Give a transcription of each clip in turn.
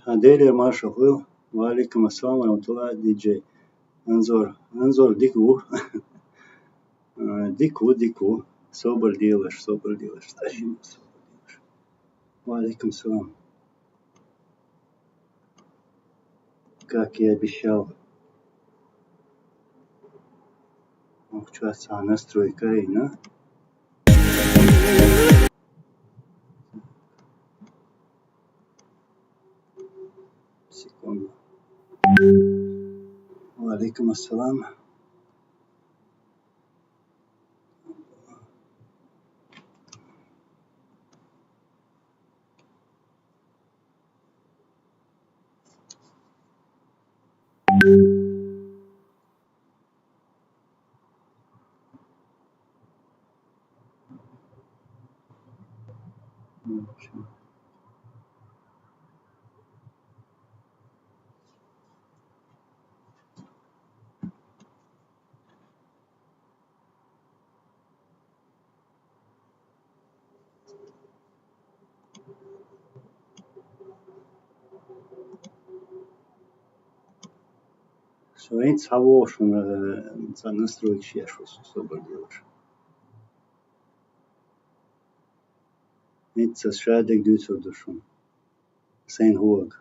Adele Marshall, Walaikum Assalam Warahmatullah DJ. Anzor Diku. Diku. Sober dealers. Walaikum Assalam. Как и обещал, участвовать настройка, да? Секунду. Алейкум ассалам. Своим цавошем настроить чешу, собор делаешь. Ниццы шадек дюцер душом. Sein hoog.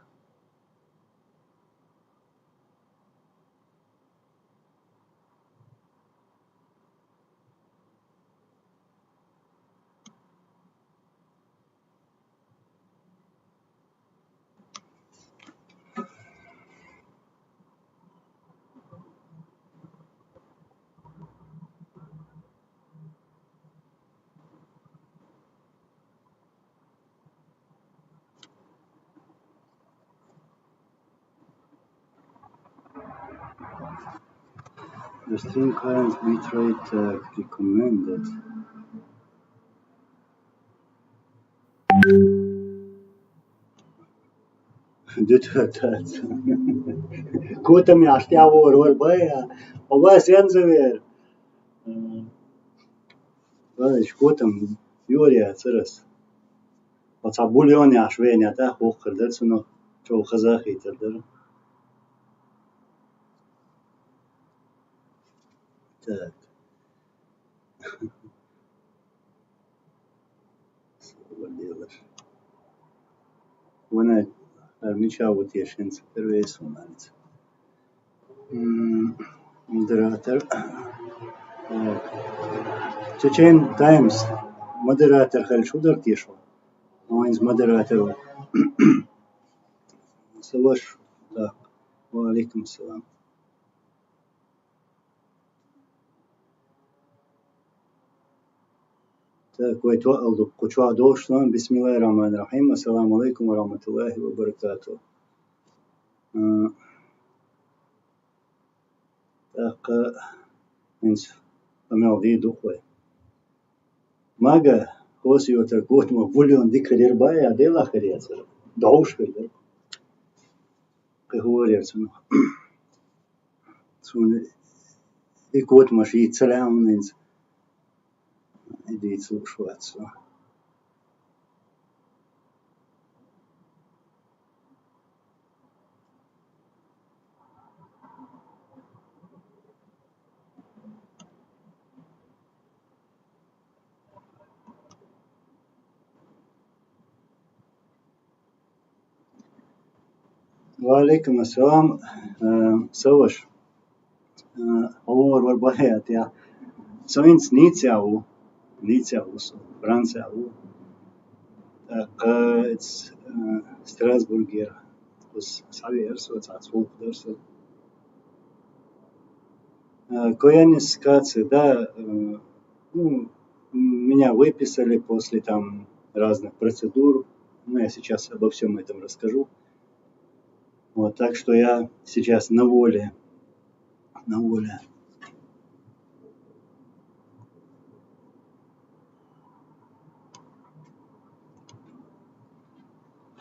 The stream current bitrate recommended. Кого-то мне аж я вор бая, а вас янзавер. Кого-то Юрия церас. Вот а бульоне аж веня та хохер дерсуно, чё казахи тер. Так. Что делаешь? Вона армича вот ешенцы первые сунались. Модератор. Чечен Таймс. Модератор хальшудар тишо. Он из модераторов. Саваш. Так. Валейкум ассалам. Так, кучва дошло. Бисмиллахи рахмани рахим. Ассаламу алейкум ва рахматуллахи ва баракатух. Так, инс амел видухой. Мага, хосиотер котма бульон дикарер бая, дела харецер. Доушвер. Говорится. Сон и котма ши целым инс. Идеет слушаться. Валейкум ассалам. Саваш. Овор варбаят я. Соинс Ниццы, Франция. It's Strasbourg. Was Saviers, was отцов дерсо. Коянис кацы, да, меня выписали после там разных процедур. Я сейчас обо всем этом расскажу. Вот, так что я сейчас на воле.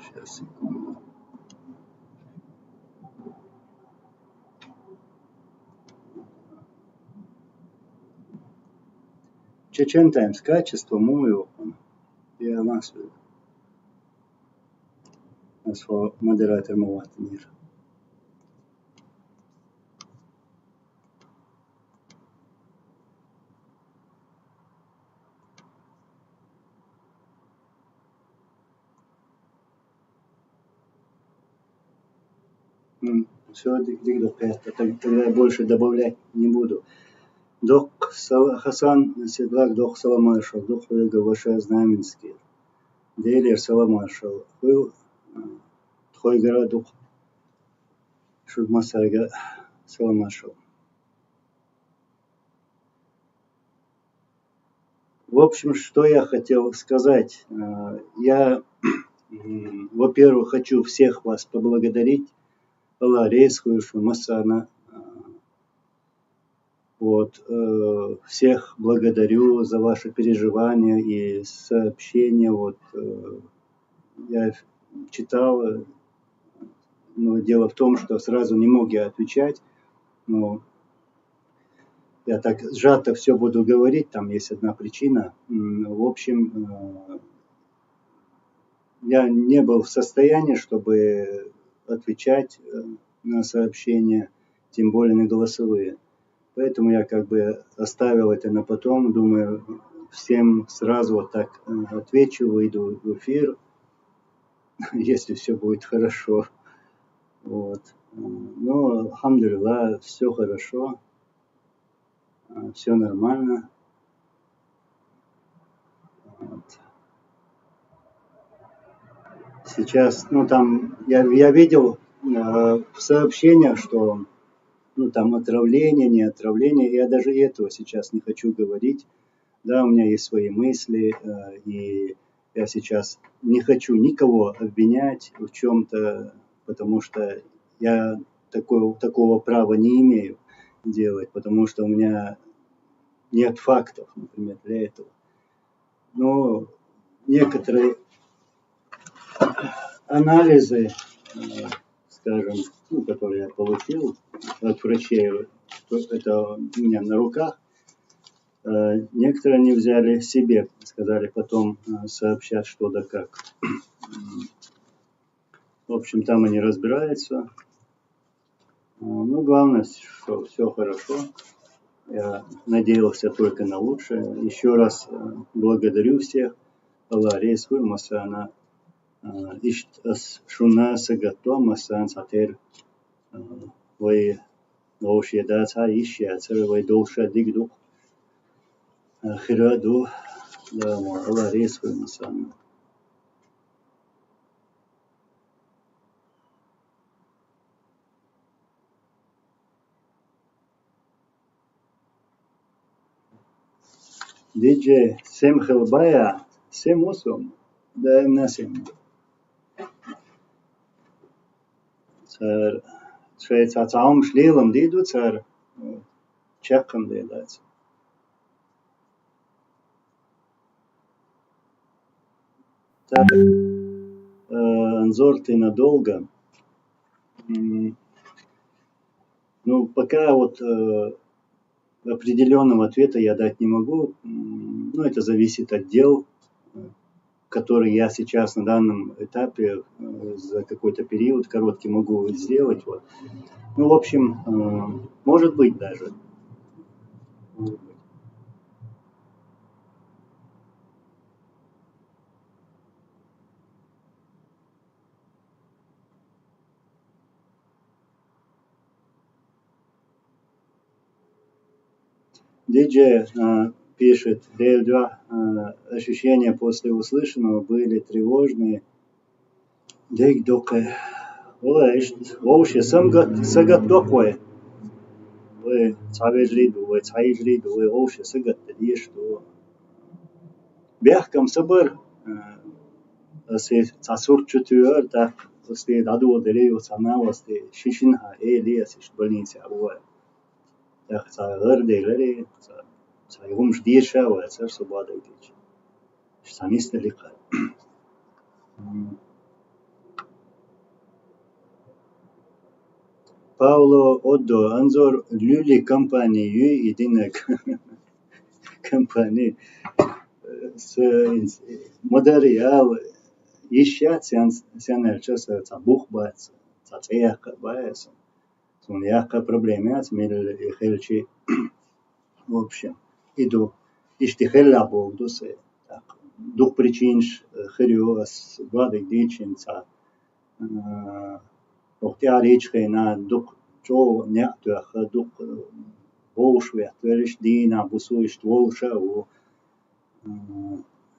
Сейчас, секунду. Чечен Таймс, качество моего. Я als moderator мовати hier. Все, тогда я больше добавлять не буду. Дох Хасан Седлак Дох Саламашал, Дох Вега Знаменский. Дейлер Саламашал. Тхойгара Дох Шудмасайга Саламашал. В общем, что я хотел сказать. Я, во-первых, хочу всех вас поблагодарить. Масана. Вот, всех благодарю за ваши переживания и сообщения. Вот, я читал, но дело в том, что сразу не мог я отвечать. Но я так сжато все буду говорить, там есть одна причина. В общем, я не был в состоянии, чтобы отвечать на сообщения, тем более на голосовые. Поэтому я как бы оставил это на потом. Думаю, всем сразу вот так отвечу, выйду в эфир, если все будет хорошо. Вот. Но, алхамдулилlah, все хорошо, все нормально. Вот. Сейчас, ну там, я видел в сообщениях, что там отравление, не отравление. Я даже этого сейчас не хочу говорить. Да, у меня есть свои мысли, и я сейчас не хочу никого обвинять в чем-то, потому что я такого права не имею делать, потому что у меня нет фактов, например, для этого. Но некоторые анализы, скажем, которые я получил от врачей, это у меня на руках, некоторые они взяли себе, сказали, потом сообщат что да как. В общем, там они разбираются. Ну, главное, что все хорошо. Я надеялся только на лучшее. Еще раз благодарю всех. Аллах рейсуй масана. Ишт шуна сагато масан сатер. Вы лошья даца ища, вы долша дигду. Хираду. Да, Аллах рейсуй масана. Диджей сем хелбая, сем осом, да им насем. Цар, швейца цаум шлилом диду цар, чакам дедается. Так, Анзор, ты надолго. Ну, пока вот определенного ответа я дать не могу. Ну, это зависит от дел, которые я сейчас на данном этапе за какой-то период короткий могу сделать. Вот. Ну, в общем, может быть даже. Может быть. Диджей пишет, ощущения после услышанного были тревожные. Дик-дока. Вообще, сагат доквай. Вы цавежлиду, вы цаижлиду, вы вообще сагат тади, что бяхкам сабар се цасур чутуер, так после даду делею санавасте шишинха элиас из больницы обувая. Так цагар делери, цайгум ждиша, вы цар субада идич. Самисты лика. Пауло Оддо, Анзор Люли компании, единая компания с материал ища сянел часа цабух бац, цацеяка бац, суньяка проблемяц мил и хельчи. В общем, иду иштихелла богдусе. Дух причин хериос вадик дичинца. Охтиаричхена дух чо няктуаха дух волшве твериш дина бусуиш волша у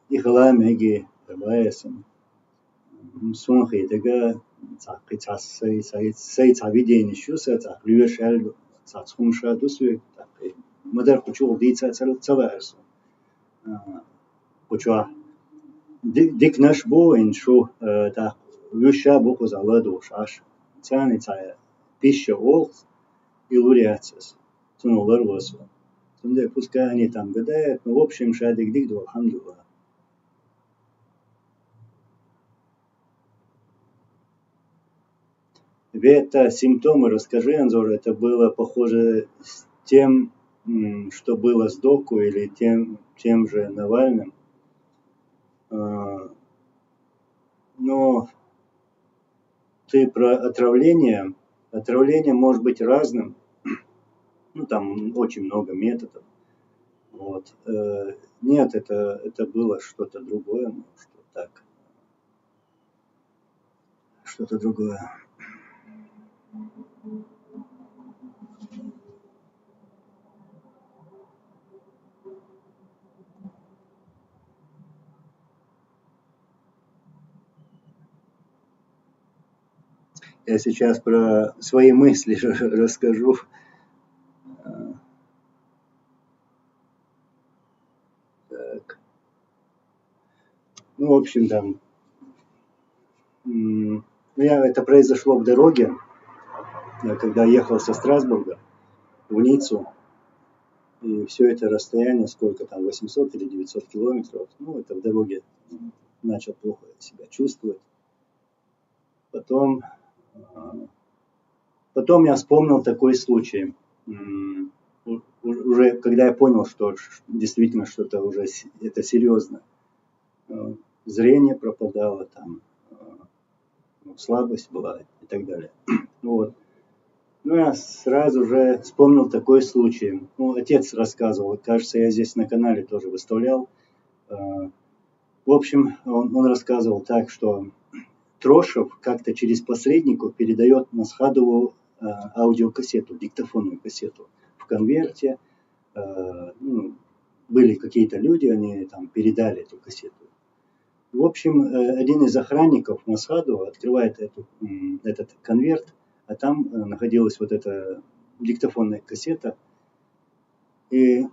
ихламеги баесен. Сунхи тега цакица сей цавидени шуса цаклюшел цацхумша дусве мадар кучу дица цаварсу. Куча дик наш боин шу так вюща боку заладу шаш цаница пища ол илуриацис цунулар лосу. Цунде пускай они там гадают, но в общем шадик дик ду алхамдулилlah. Это симптомы, расскажи, Анзор, это было похоже с тем, что было с Доку или тем же Навальным. Но ты про отравление. Отравление может быть разным. Ну, там очень много методов. Вот. Нет, это было что-то другое. Может, так. Что-то другое. Я сейчас про свои мысли расскажу. Так. Ну, в общем, там, это произошло в дороге, когда ехал со Страсбурга в Ниццу. И все это расстояние, сколько там, 800 или 900 километров, ну, это в дороге начал плохо себя чувствовать. Потом я вспомнил такой случай. Уже когда я понял, что действительно что-то уже это серьезно. Зрение пропадало, там, слабость была и так далее. Вот. Ну, я сразу же вспомнил такой случай. Ну, отец рассказывал, кажется, я здесь на канале тоже выставлял. В общем, он рассказывал так, что Трошев как-то через посредников передает Масхадову аудиокассету, диктофонную кассету в конверте. Были какие-то люди, они там передали эту кассету. В общем, один из охранников Масхадова открывает этот конверт, а там находилась вот эта диктофонная кассета. И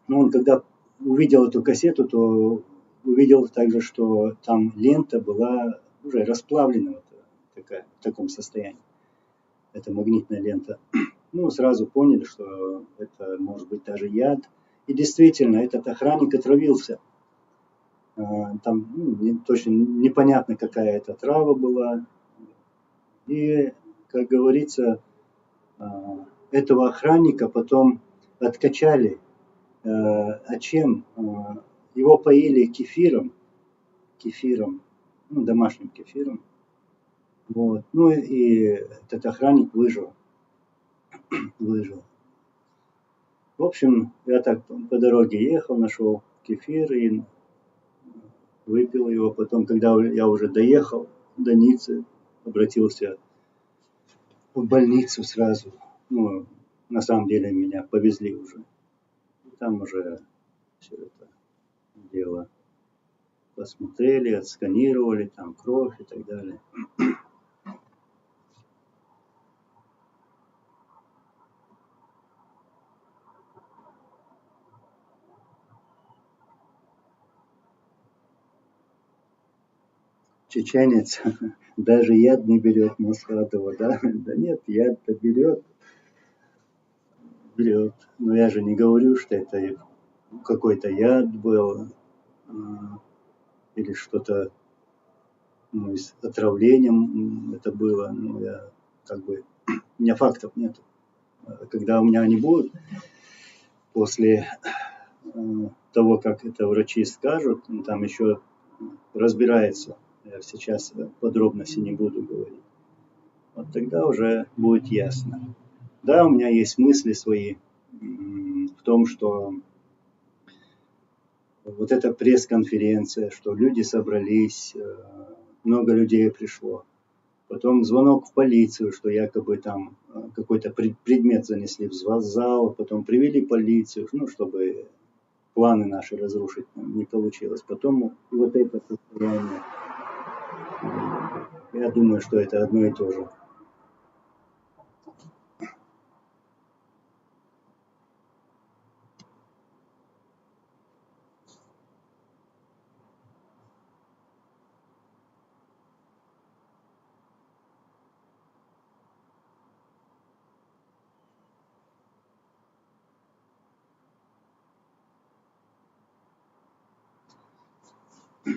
он когда увидел эту кассету, то увидел также, что там лента была уже расплавлена в таком состоянии. Это магнитная лента. Ну, сразу поняли, что это может быть даже яд. И действительно, этот охранник отравился. Там точно непонятно, какая это трава была. И, как говорится, этого охранника потом откачали. А чем? Его поили кефиром, домашним кефиром. Вот. Ну и этот охранник выжил. В общем, я так по дороге ехал, нашел кефир и выпил его. Потом, когда я уже доехал до Ниццы, обратился в больницу сразу. Ну, на самом деле меня повезли уже. Там уже все это дело посмотрели, отсканировали, там кровь и так далее. Чеченец даже яд не берет Масхадова, да? Да нет, яд-то берет. Но я же не говорю, что это какой-то яд был или что-то с отравлением это было. Ну, я у меня фактов нет. Когда у меня они будут, после того, как это врачи скажут, там еще разбирается сейчас подробности не буду говорить. Вот тогда уже будет ясно. Да, у меня есть мысли свои в том, что вот эта пресс-конференция, что люди собрались, много людей пришло. Потом звонок в полицию, что якобы там какой-то предмет занесли в зал, потом привели полицию, ну, чтобы планы наши разрушить не получилось. Потом вот это состояние. Я думаю, что это одно и то же.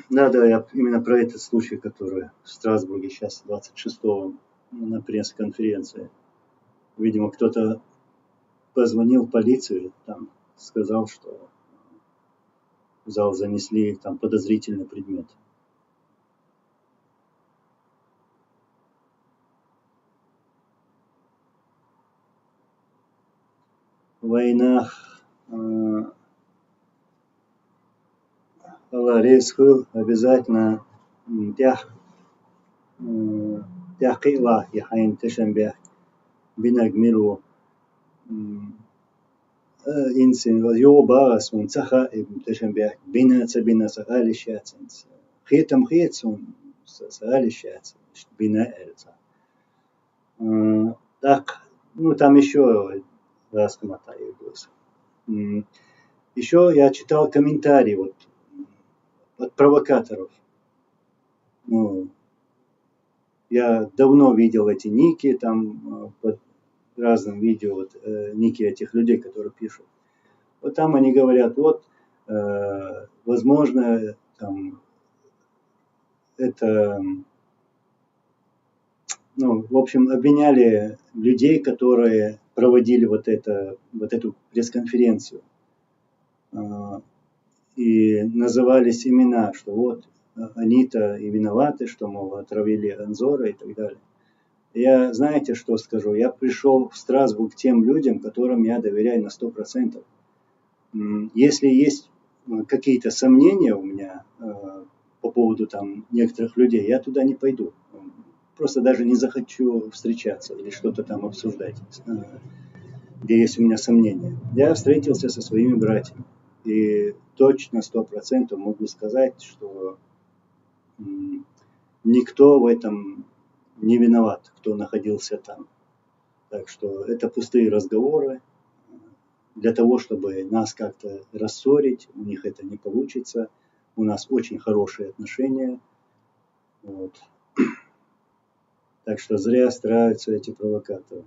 Да, я именно про этот случай, который в Страсбурге сейчас 26-го на пресс-конференции. Видимо, кто-то позвонил в полицию, там сказал, что в зал занесли там подозрительный предмет. В войнах резко обязательно тяхкила яхайн тешембех бинагмиру инсин йобарас он цаха тешембех бина алишяцинс хитам хитсун алишяцин бина эльца. Так, ну там еще раз комментарий был. Еще я читал комментарии вот от провокаторов. Ну, я давно видел эти ники там под разным видео, вот, ники этих людей, которые пишут. Вот там они говорят, вот, возможно, там, это, ну, в общем, обвиняли людей, которые проводили вот эту пресс-конференцию. И назывались имена, что вот они-то и виноваты, что, мол, отравили Анзора и так далее. Я, знаете, что скажу? Я пришел в Страсбург к тем людям, которым я доверяю на 100%. Если есть какие-то сомнения у меня по поводу там некоторых людей, я туда не пойду. Просто даже не захочу встречаться или что-то там обсуждать, где есть у меня сомнения. Я встретился со своими братьями. И точно 100% могу сказать, что никто в этом не виноват, кто находился там. Так что это пустые разговоры. Для того, чтобы нас как-то рассорить, у них это не получится. У нас очень хорошие отношения. Вот. Так что зря стараются эти провокаторы.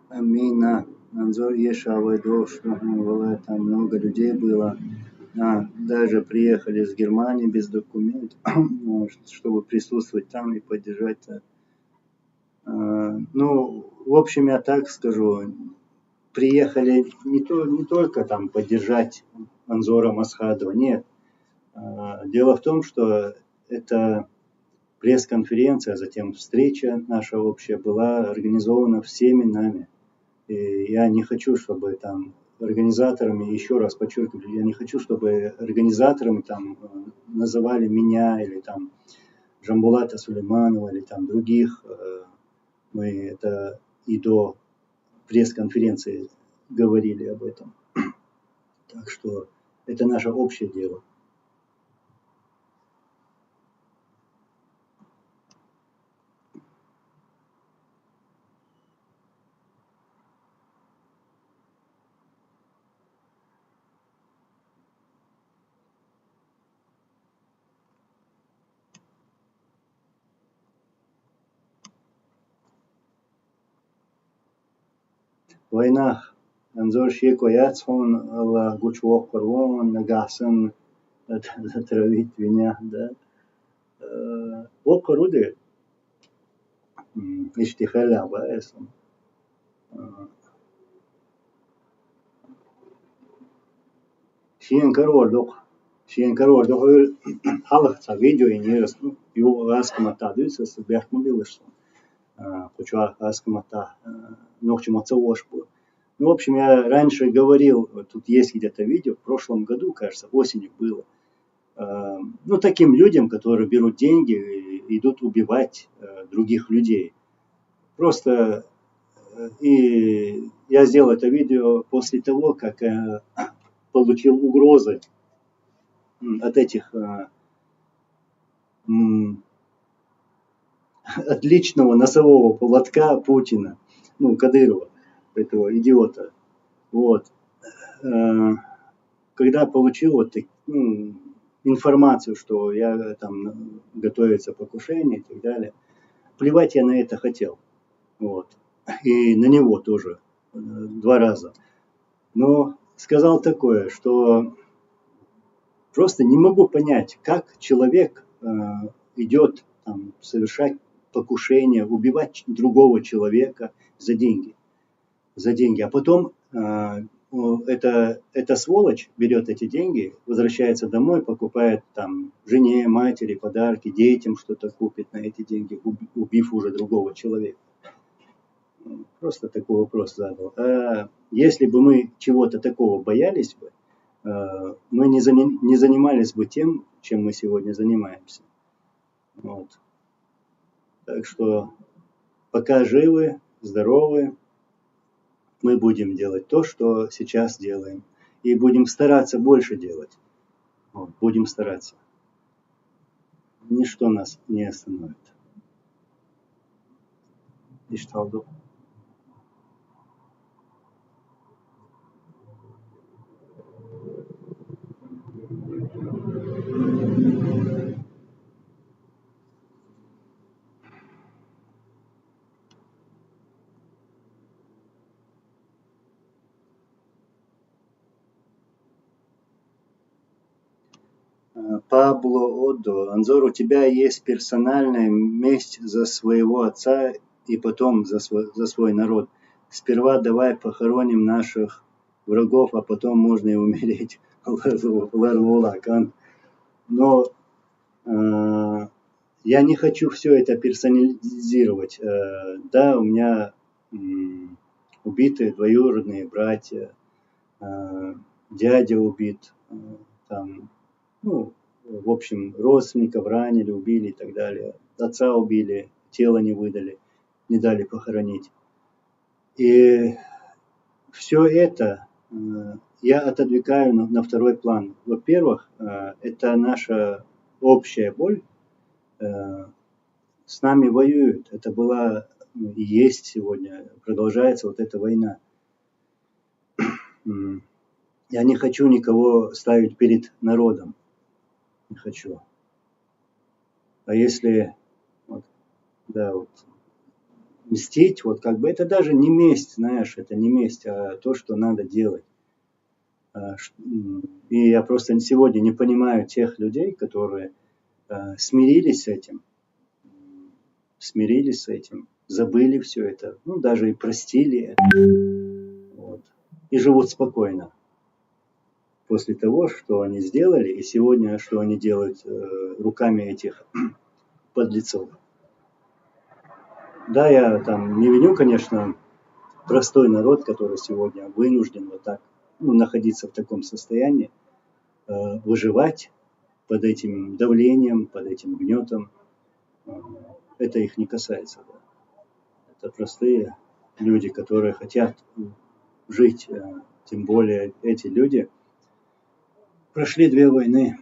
Амина. Анзор Ешавайдо, что там много людей было. Даже приехали из Германии без документов, чтобы присутствовать там и поддержать. Ну, в общем, я так скажу, приехали не только там поддержать Анзора Масхадова, нет. Дело в том, что это пресс-конференция, а затем встреча наша общая была организована всеми нами. И я не хочу, чтобы там организаторами, еще раз подчеркиваю, я не хочу, чтобы организаторами там называли меня или там Жамбулата Сулейманова или там других. Мы это и до пресс-конференции говорили об этом. Так что это наше общее дело. В войнах Анзор Шейко Яцхон Ла Гучвох Корвон Нагасан отравить меня, да. Окруды, иштихаля баэсом. Шиен королдох халахца видео и не раз, ну, его аскамата дюйся с бяхмубилышем. Хочу аскамата ногчим отцовошку. Ну, в общем, я раньше говорил, тут есть где-то видео, в прошлом году, кажется, осенью было. Ну, таким людям, которые берут деньги и идут убивать других людей. Просто и я сделал это видео после того, как получил угрозы от этих от личного носового поводка Путина, ну, Кадырова, этого идиота. Вот. Когда получил вот информацию, что я там готовится покушение и так далее, плевать я на это хотел. Вот. И на него тоже 2 раза. Но сказал такое, что просто не могу понять, как человек идет там, совершать покушение, убивать другого человека за деньги. А потом эта сволочь берет эти деньги, возвращается домой, покупает там жене, матери подарки, детям что-то купит на эти деньги, убив уже другого человека. Просто такой вопрос задал. Если бы мы чего-то такого боялись бы, мы не занимались бы тем, чем мы сегодня занимаемся. Вот. Так что пока живы, здоровы, мы будем делать то, что сейчас делаем. И будем стараться больше делать. Вот, будем стараться. Ничто нас не остановит. Ишталду. Пабло Одо, Анзор, у тебя есть персональная месть за своего отца и потом за свой народ. Сперва давай похороним наших врагов, а потом можно и умереть. Но я не хочу все это персонализировать. Да, у меня убиты двоюродные братья, дядя убит, там, ну, в общем, родственников ранили, убили и так далее. Отца убили, тело не выдали, не дали похоронить. И все это я отодвигаю на второй план. Во-первых, это наша общая боль. С нами воюют. Это была и есть сегодня. Продолжается вот эта война. Я не хочу никого ставить перед народом. Не хочу. А если мстить, вот как бы это даже не месть, знаешь, это не месть, а то, что надо делать. И я просто сегодня не понимаю тех людей, которые смирились с этим, забыли все это, ну даже и простили это, вот, и живут спокойно. После того, что они сделали, и сегодня, что они делают руками этих подлецов. Да, я там не виню, конечно, простой народ, который сегодня вынужден вот так, находиться в таком состоянии, выживать под этим давлением, под этим гнетом. Это их не касается. Да. Это простые люди, которые хотят жить, тем более эти люди прошли 2 войны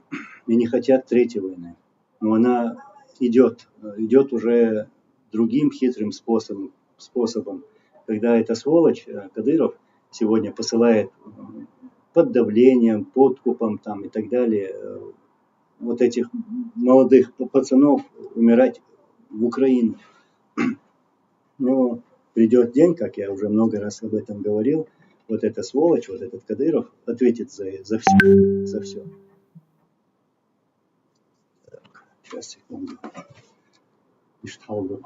и не хотят 3-й войны. Но она идет уже другим хитрым способом, когда эта сволочь, Кадыров, сегодня посылает под давлением, подкупом там, и так далее вот этих молодых пацанов умирать в Украину. Но придет день, как я уже много раз об этом говорил, вот эта сволочь, вот этот Кадыров ответит за все. Сейчас, секунду. Ишталду.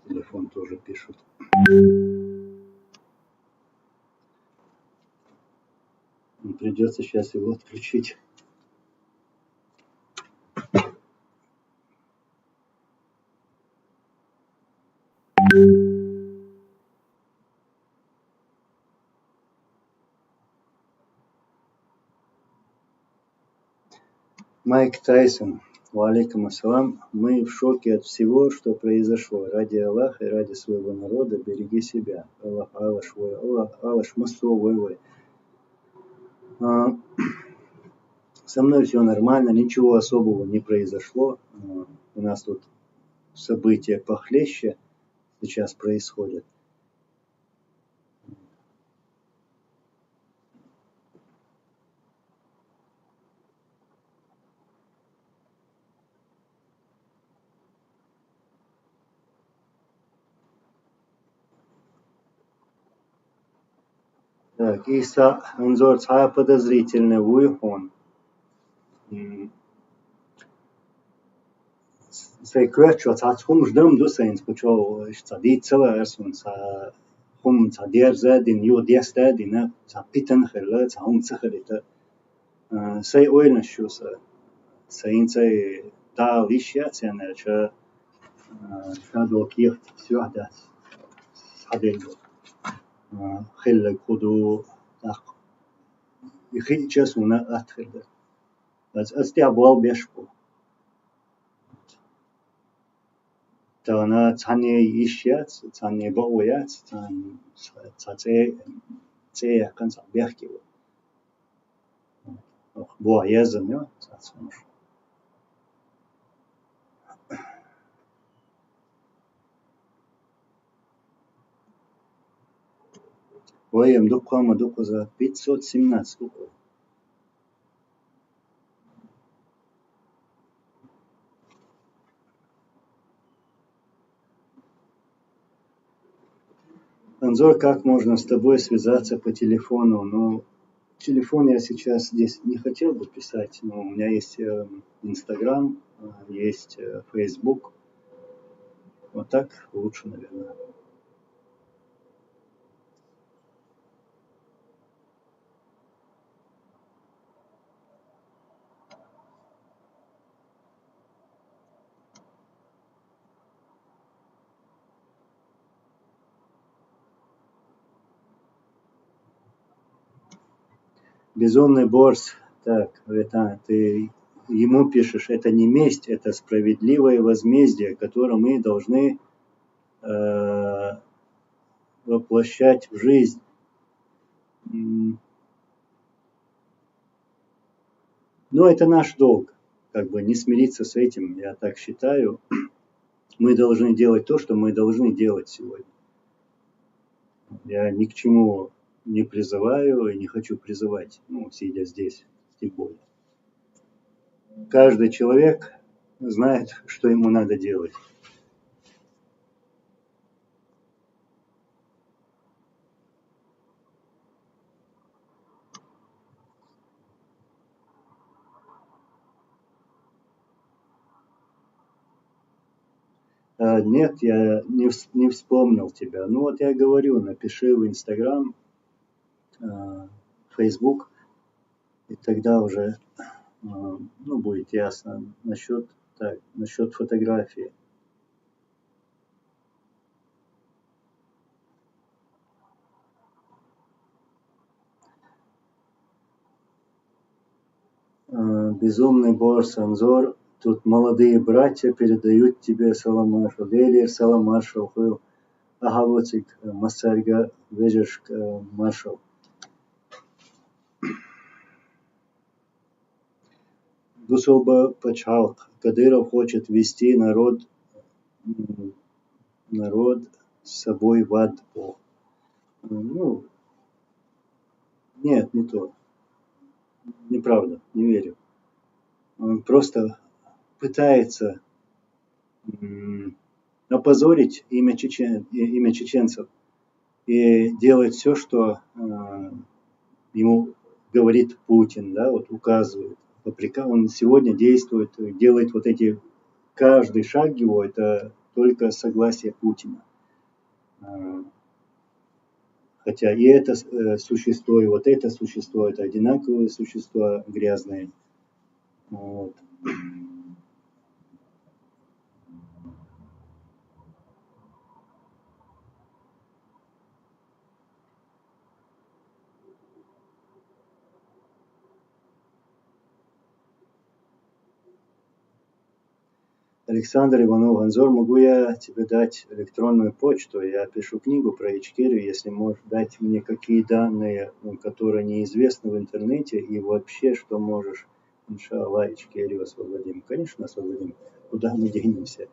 Телефон тоже пишут. Придется сейчас его отключить. Майк Тайсон. Валейкум ассалам. Мы в шоке от всего, что произошло. Ради Аллаха и ради своего народа береги себя. Аллах, Аллах, Аллах, Аллах, Массовой. Со мной все нормально, ничего особого не произошло. У нас тут события похлеще сейчас происходят. Так, Иса Анзор Ца подозрительный Вуйхон. Секретчо Ца Цхум ждем дусейн спочо Ца дицела Эрсун Ца Хум Ца дерзадин Ю дестадина Ца питан херла Ца Хум Цахалита. Сей ойнашуса Саинцей Та Лишья Ценерча Шадо Кирт Сюадас Садельдо. خیلی کدو خیلی چسونه اتخیل از دیابال بیش بود تانا تانی ایشیات تانی باویات تان تی کنس بیختی بود باید نه تاسمش Воем дукама дуку за 517 дуку. Анзор, как можно с тобой связаться по телефону? Ну, телефон я сейчас здесь не хотел бы писать, но у меня есть Инстаграм, есть Фейсбук. Вот так лучше, наверное. Безумный борс. Так, это ты ему пишешь, это не месть, это справедливое возмездие, которое мы должны воплощать в жизнь. Ну, это наш долг, как бы не смириться с этим, я так считаю. Мы должны делать то, что мы должны делать сегодня. Я ни к чему не призываю и не хочу призывать, ну, сидя здесь, тем более. Каждый человек знает, что ему надо делать. Нет, я не вспомнил тебя. Ну вот я говорю, напиши в Инстаграм, Фейсбук, и тогда уже будет ясно насчет фотографии. Безумный борс Анзор. Тут молодые братья передают тебе салам маршал. Велир салам маршал. Агавоцик Масарга Вежешк маршал. Дусоба Пачалк. Кадыров хочет вести народ с собой в ад. Ну, нет, не то. Неправда, не верю. Он просто пытается опозорить имя чеченцев и делает все, что ему говорит Путин, да, вот указывает. Он сегодня действует, делает вот эти, каждый шаг его, это только согласие Путина. Хотя и это существо, и вот это существо, это одинаковые существа грязные. Вот. Александр Иванов, Анзор, могу я тебе дать электронную почту? Я пишу книгу про Ичкерию, если можешь дать мне какие данные, которые неизвестны в интернете, и вообще, что можешь, иншаллах, Ичкерию освободим. Конечно, освободим. Куда мы денемся?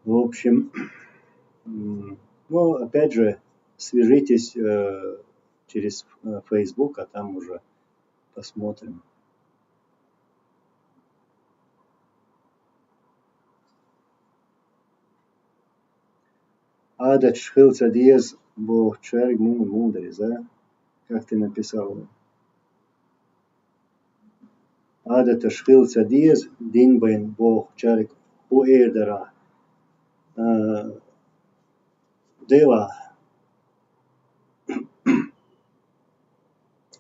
В общем, ну, опять же, свяжитесь через Facebook, а там уже посмотрим. Адат шхился диез бог чарг мудрый, да? Как ты написал? Адат шхился диез динбайн бог чарг у эрдера. Дела.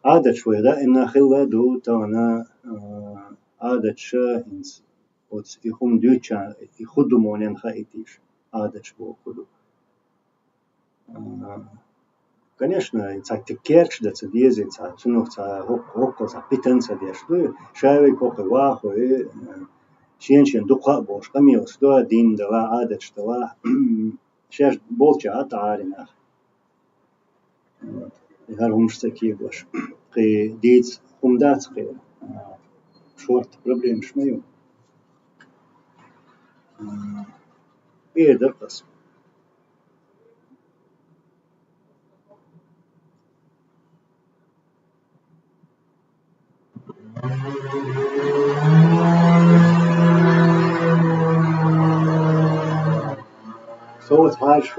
Адат швой, да? Имна хилла ду тана адат шахинс. Вот и хум дюча и худумонен хаитиш. Адат швой худу. Конечно, цак керч да цадезин ца цунух ца хокко ца питен ца дешту шавей хокко вахо и шеншен дукха бош камил что дин дала адат что шаш болча атаринах. Гарумш такие бош. Кы дейц умдац кы шорт проблем шмаю. И дерпас. Соус фальш.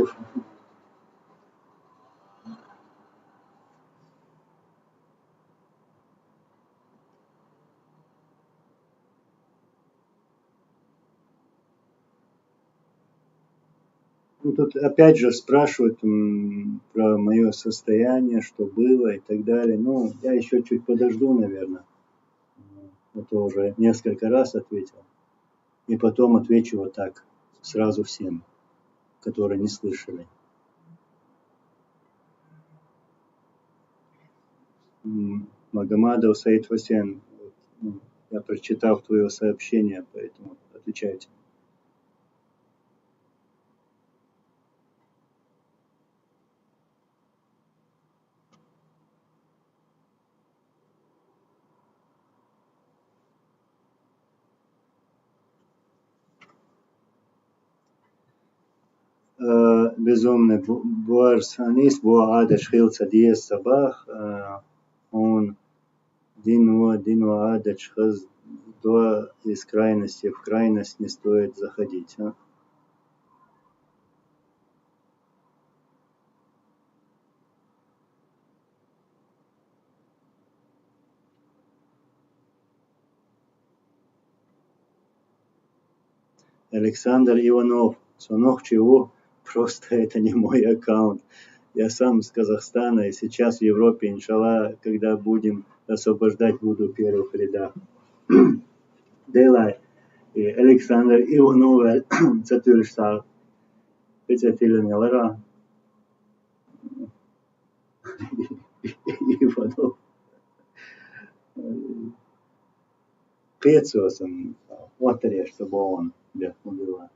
Ну, тут опять же спрашивают про мое состояние, что было и так далее. Ну, я еще чуть подожду, наверное. Это уже несколько раз ответил. И потом отвечу вот так, сразу всем, которые не слышали. Магомадов Саид Хусейн, я прочитал твое сообщение, поэтому отвечайте. Безумный Буарсанис, Буадаш Хилца Диес Сабах, он Динуа Адаш Хаз, два из крайности в крайность не стоит заходить. А? Александр Иванов, Сонох чего? Просто это не мой аккаунт. Я сам с Казахстана и сейчас в Европе, иншаллах, когда будем освобождать, буду в первых рядах. Делай. Александр Иванов, Цатюршсал. Пецатилинелара. Иванов. Пецосом. Вот чтобы он для убила.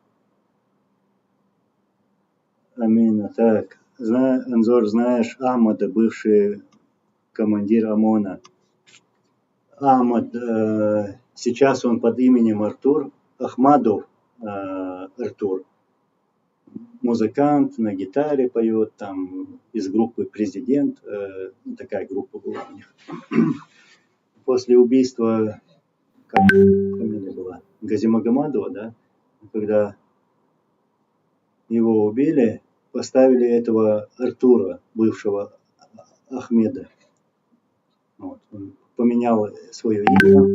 Амина. Так. Анзор, знаешь Ахмада, бывший командир ОМОНа. Ахмад, сейчас он под именем Артур, Ахмадов Артур. Музыкант, на гитаре поет, там из группы «Президент», такая группа была у них. После убийства, как фамилия была, Газимагомадова, да, когда его убили, поставили этого Артура, бывшего Ахмеда. Вот. Он поменял свое имя,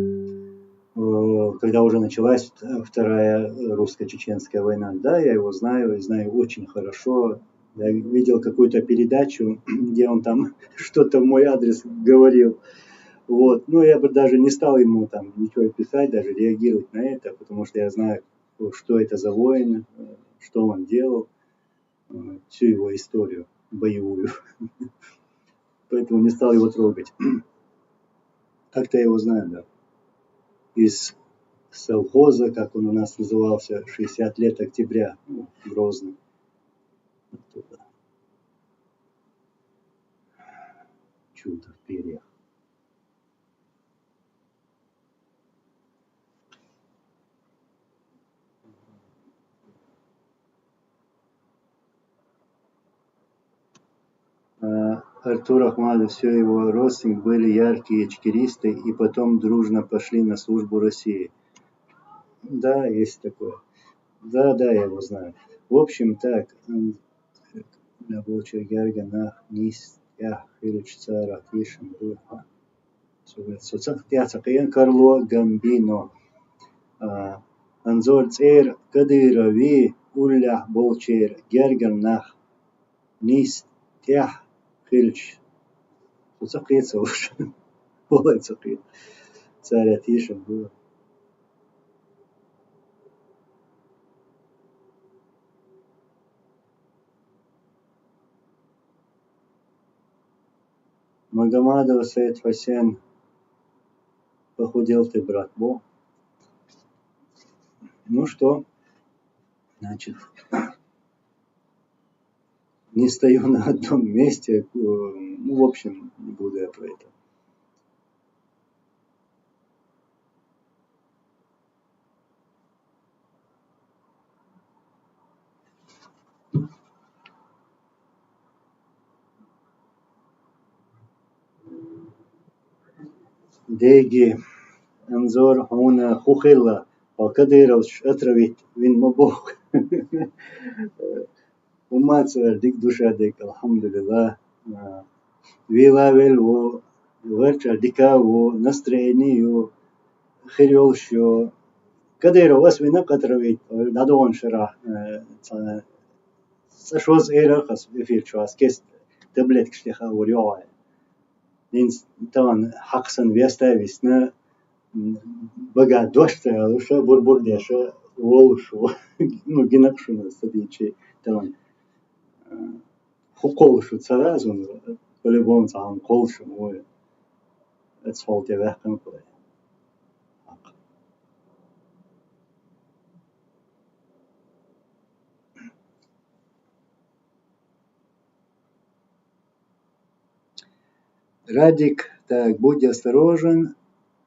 когда уже началась Вторая русско-чеченская война. Да, я его знаю, и знаю очень хорошо. Я видел какую-то передачу, где он там что-то в мой адрес говорил. Вот. Ну, я бы даже не стал ему там ничего писать, даже реагировать на это, потому что я знаю, что это за воин, что он делал, всю его историю боевую. Поэтому не стал его трогать. Как-то я его знаю, да. Из совхоза, как он у нас назывался, 60 лет октября, Грозный. Оттуда. Чудо в перьях. Артур Ахмадов, все его родственники были яркие ичкеристы и потом дружно пошли на службу России. Да, есть такое. Да, я его знаю. В общем, так. Рабочий Гергенах, Ниццы, Хилич-Цара, Тишин, Духа. Соцахтяцакиян Карло Гамбино. Анзор Цер Кадырови Уллях Болчер Гергенах, Ниццы, Хилич. Соцахтяца уж. Волайцакия. Царя Тишин, Духа. Магомадов Саид Фасен, похудел ты, брат, Бо. Ну что, значит, не стою на одном месте, ну, в общем, не буду я про это. Деги, Анзор, Хуна, Хухилла, Алкадырович, Отравить, Вин Мабух. Умацвер, дик душа дик, алхамдулилlah. Вилавел во, верча дика во, настроение, хирёлшо. Кадыров, вас вина Отравить, надо шара. Сашоз эйрахас, эфир чуас, кест таблетки шлиха урёа. Инстан хаксан вестависна бага дошта алуша бурбурдеша волшу ну гинакшуна стадичи там хуколшу царазун по-любому там колшу мой отсфалте вахкан кой. Радик, так, будь осторожен.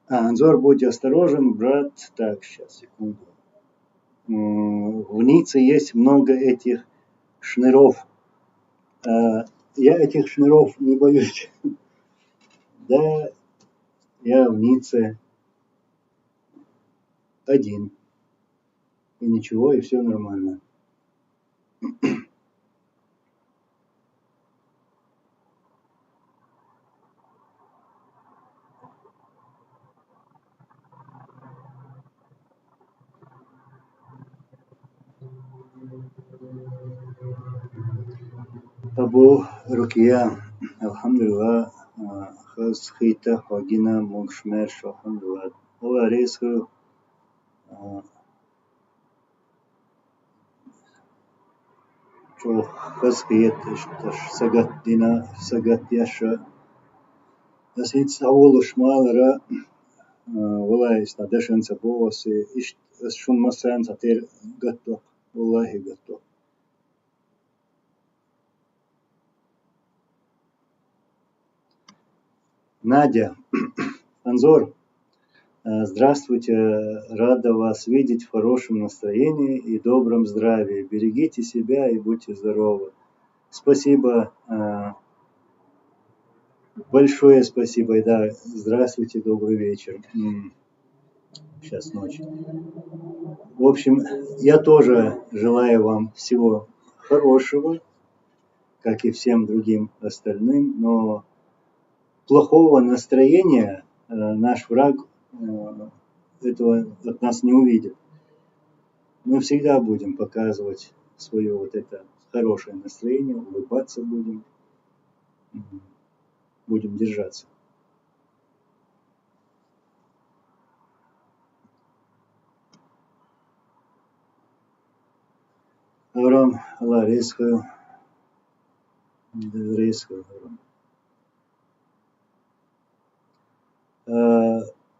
Анзор, будь осторожен, брат. Так, сейчас, секунду. В Ницце есть много этих шныров. Я этих шныров не боюсь. Да, я в Ницце один. И ничего, и все нормально. Абу Рукия, алхамдулилlah, хас хита хагина мокшмеш, алхамдулилlah. Ола резко чо хас хиет, сагат дина, сагат яша. Асит саулу шмалара, валай стадешен сабоси, иш шун масан сатир гатто, валлахи гатто. Надя, Анзор, здравствуйте, рада вас видеть в хорошем настроении и добром здравии. Берегите себя и будьте здоровы. Спасибо, большое спасибо, да, здравствуйте, добрый вечер. Сейчас ночь. В общем, я тоже желаю вам всего хорошего, как и всем другим остальным, но плохого настроения наш враг этого от нас не увидит. Мы всегда будем показывать свое вот это хорошее настроение, улыбаться будем держаться. Авраам, Аллах, резко,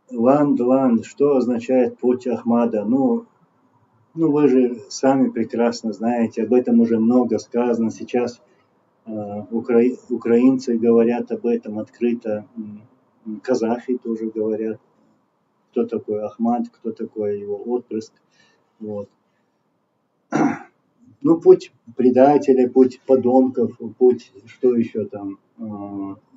Ланд, что означает путь Ахмада? Ну, вы же сами прекрасно знаете, об этом уже много сказано. Сейчас украинцы говорят об этом открыто, казахи тоже говорят, кто такой Ахмад, кто такой его отпрыск. Вот. Ну, путь предателей, путь подонков, путь, что еще там,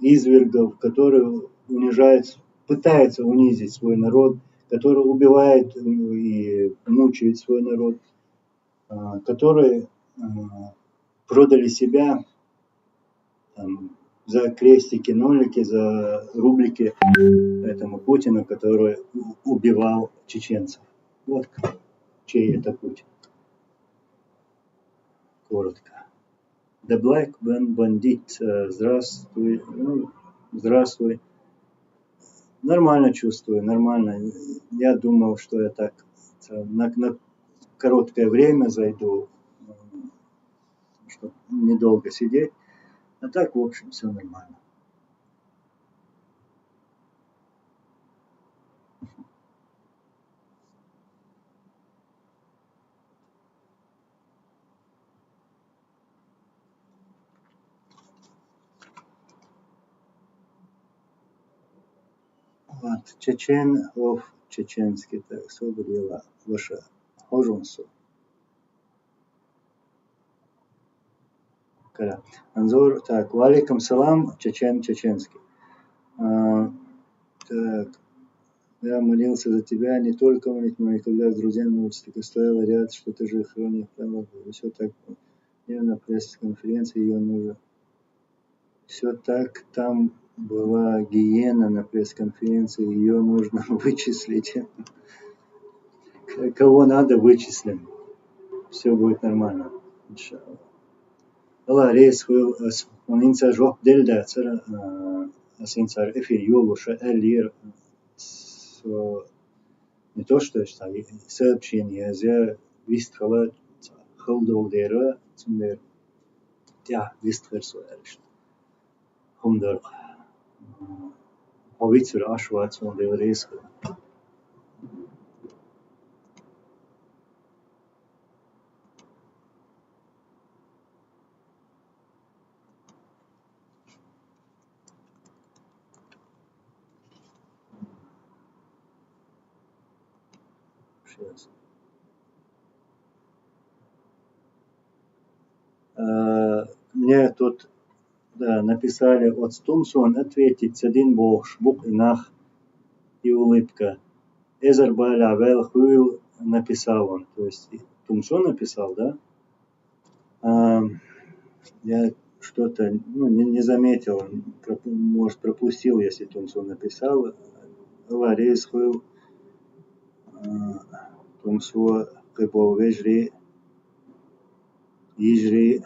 извергов, которые унижают, пытаются унизить свой народ, которые убивают и мучают свой народ, которые продали себя там, за крестики, нолики, за рублики этому Путину, который убивал чеченцев. Вот чей это путь. Коротко. The Black Bandit. Здравствуй. Ну, здравствуй. Нормально чувствую, нормально. Я думал, что я так на короткое время зайду, чтобы недолго сидеть. А так, в общем, все нормально. Вот. Чеченский, так, собрала ваша хожунсу. Анзор, так, валикум салам, чеченский. Так, я молился за тебя, не только молить, но и когда с друзьями молился, так и стояла ряд, что ты же хроник, все так, я на пресс-конференции ее нужно. Все так, там была гиена на пресс-конференции, ее нужно вычислить. Кого надо, вычислим. Все будет нормально. Иншаллах. Аллах, рейс был, он инца жоп дельда, асинцар эфир юлуша элир, не то что сообщение, я вистхала халдолдера, цундер, я вистхерсуэрш. Хумдар Овицер Ашвац он рейс. Сейчас. Мне тут написали от Стумсон ответить один бог, шбук и нах и улыбка. Эзербайля вел хуил написал он. То есть Тумсон написал, да? Я что-то не заметил, может пропустил, если Тумсон написал. Рейс хуил Тумсо кыбол вежри ижри.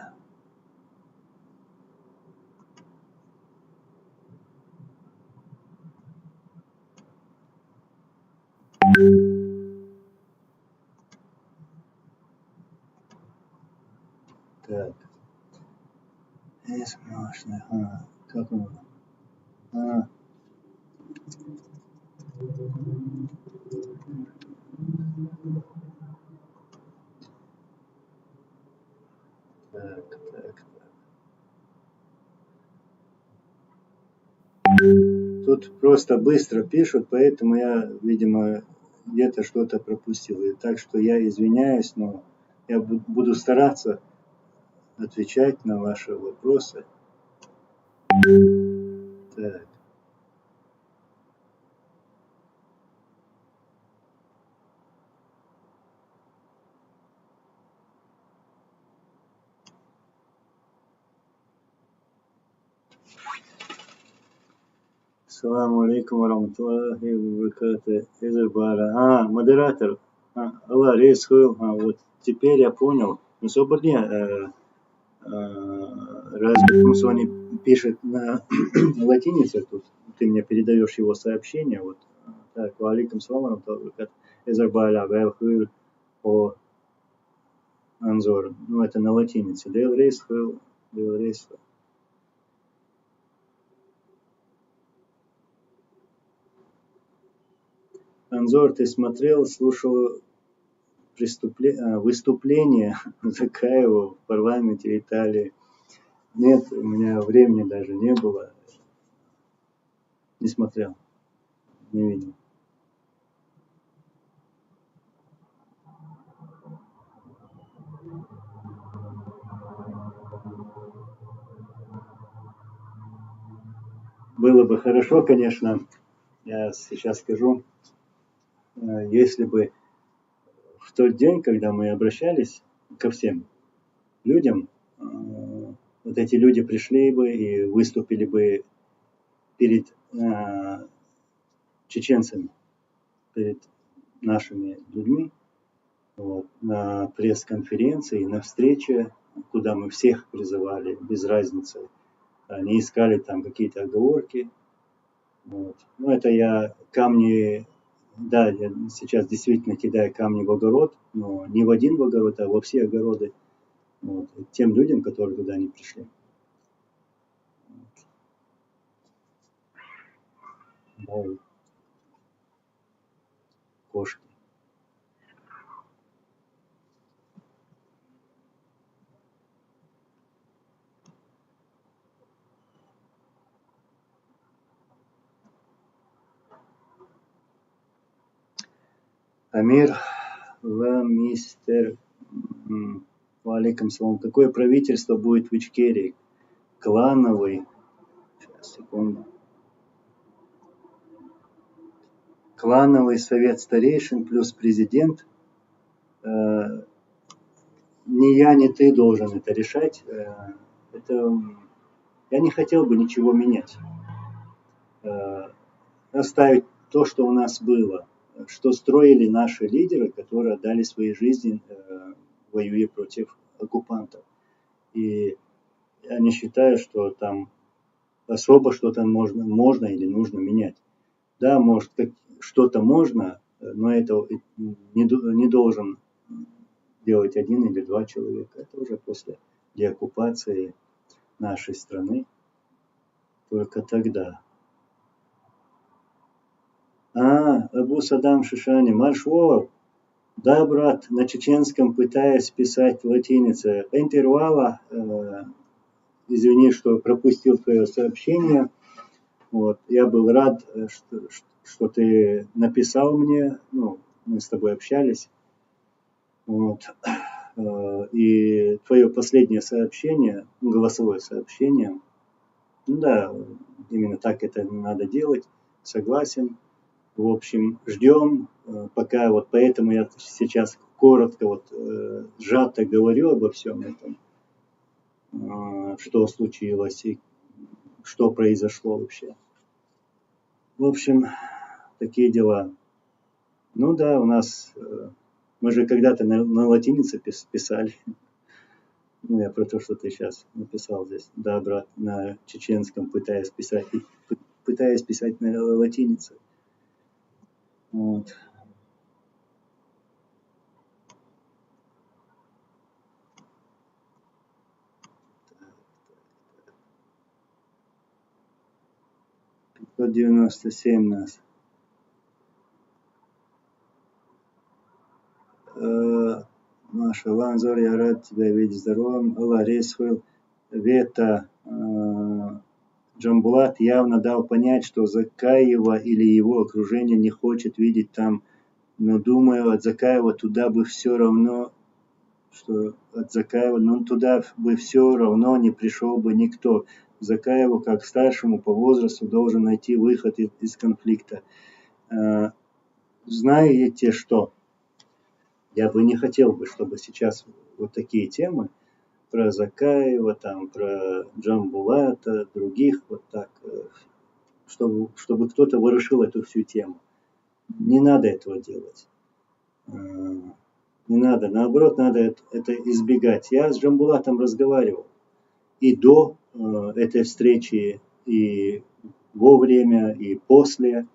Так. Как он? Так. Тут просто быстро пишут, поэтому я, видимо, где-то что-то пропустил. И так что я извиняюсь, но я буду стараться отвечать на ваши вопросы. Так. Саламу алейкум варахматуллахи вабаракатуху. Модератор. Аллах рейсхуил. Вот теперь я понял. Ну, свободнее. Разве Мусони пишет на латинице тут? Ты мне передаешь его сообщение. Вот так. Алейкум салам варахматуллахи вабаракатуху. О Анзор. Ну, это на латинице. Дейл рейсхуил. Дейл рейсхуил. Анзор, ты смотрел, слушал выступление Закаева в парламенте Италии? Нет, у меня времени даже не было. Не смотрел, не видел. Было бы хорошо, конечно, я сейчас скажу, если бы в тот день, когда мы обращались ко всем людям, вот эти люди пришли бы и выступили бы перед чеченцами, перед нашими людьми, вот, на пресс-конференции, на встрече, куда мы всех призывали, без разницы. Они искали там какие-то оговорки. Вот. Ну, это я камни, да, я сейчас действительно кидаю камни в огород, но не в один в огород, а во все огороды. Вот. Тем людям, которые туда не пришли. Вот. Кошки. Амир, мистер, валикум салам. Какое правительство будет в Ичкерии? Клановый. Сейчас, секунду. Клановый совет старейшин плюс президент. Ни я, ни ты должен это решать. Это... Я не хотел бы ничего менять. Оставить то, что у нас было. Что строили наши лидеры, которые отдали свои жизни, воюя против оккупантов. И я не считаю, что там особо что-то можно или нужно менять. Да, может, что-то можно, но это не должен делать один или два человека. Это уже после деоккупации нашей страны. Только тогда. Абу Садам Шишани, маршволов. Да, брат, на чеченском пытаясь писать латинице. Интервала, извини, что пропустил твое сообщение. Вот. Я был рад, что ты написал мне. Ну, мы с тобой общались. Вот. И твое последнее сообщение, голосовое сообщение, ну да, именно так это надо делать. Согласен. В общем, ждем, пока вот поэтому я сейчас коротко, вот сжато говорю обо всем этом, что случилось и что произошло вообще. В общем, такие дела. Ну да, у нас, мы же когда-то на латинице писали. Ну, я про то, что ты сейчас написал здесь. Да, брат, на чеченском пытаясь писать на латинице. Вот. Так. 597 нас. Наша Ланзор, я рад тебя видеть здоровым. Аллах рейсхуил. Вета Джамбулат явно дал понять, что Закаева или его окружение не хочет видеть там. Но думаю, от Закаева туда бы все равно, что от Закаева, но туда бы все равно не пришел бы никто. Закаеву, как старшему по возрасту, должен найти выход из конфликта. Знаете что? Я бы не хотел бы, чтобы сейчас вот такие темы про Закаева, там, про Джамбулата, других вот так чтобы кто-то ворошил эту всю тему. Не надо этого делать. Не надо. Наоборот, надо это избегать. Я с Джамбулатом разговаривал и до этой встречи, и во время, и после,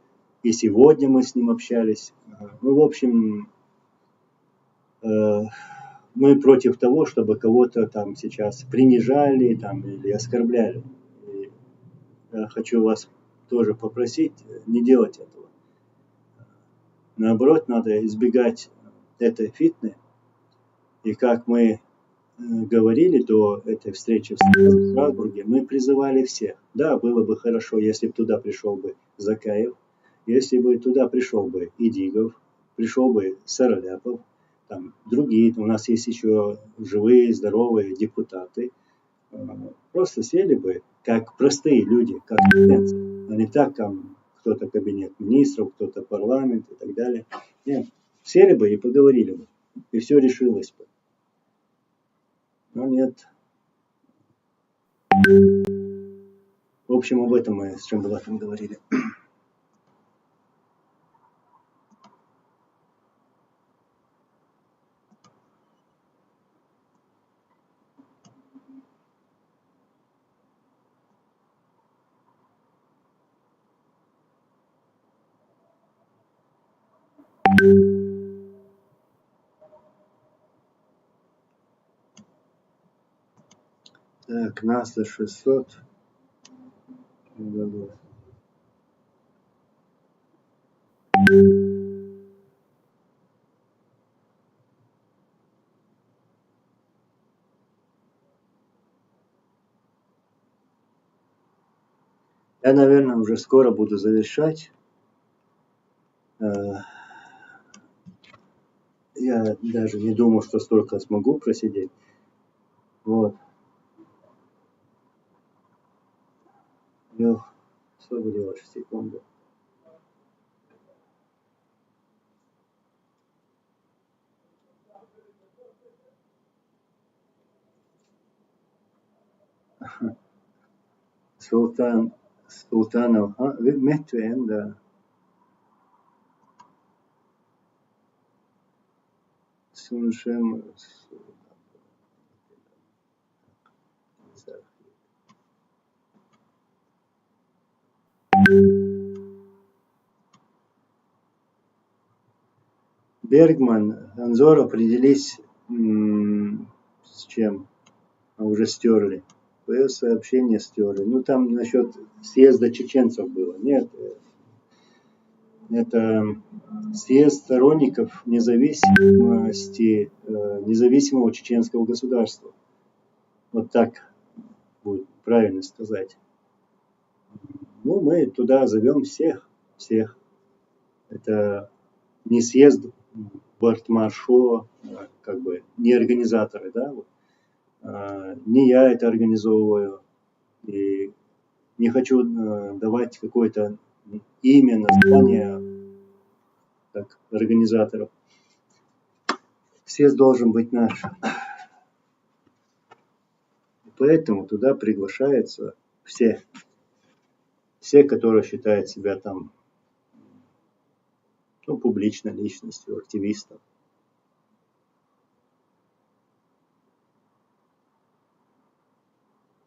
и сегодня мы с ним общались. Ну, в общем, мы против того, чтобы кого-то там сейчас принижали там, или оскорбляли. И я хочу вас тоже попросить не делать этого. Наоборот, надо избегать этой фитны. И как мы говорили до этой встречи в Страсбурге, мы призывали всех. Да, было бы хорошо, если бы туда пришел бы Закаев, если бы туда пришел бы Идигов, пришел бы Сараляпов, там другие, у нас есть еще живые, здоровые депутаты. Просто сели бы, как простые люди, как студенты, а не так, там кто-то кабинет министров, кто-то парламент и так далее. Нет, сели бы и поговорили бы, и все решилось бы. Но нет. В общем, об этом мы с Джамбулатом говорили. Так, нас за 600. Я, наверное, уже скоро буду завершать. Я даже не думал, что столько смогу просидеть. Вот. Что вы делаете? Секунду. Султанов. Вместе, да. Суншем. Бергман, Анзор, определись с чем? Уже стерли. Твое сообщение стерли. Ну там насчет съезда чеченцев было. Нет. Это съезд сторонников независимости, независимого чеченского государства. Вот так будет правильно сказать. Ну, мы туда зовем всех. Это не съезд Бартмаршо, как бы не организаторы, да? Не я это организовываю. И не хочу давать какое-то имя, название как организаторов. Съезд должен быть наш. Поэтому туда приглашаются все, которые считают себя там публичной личностью, активистом.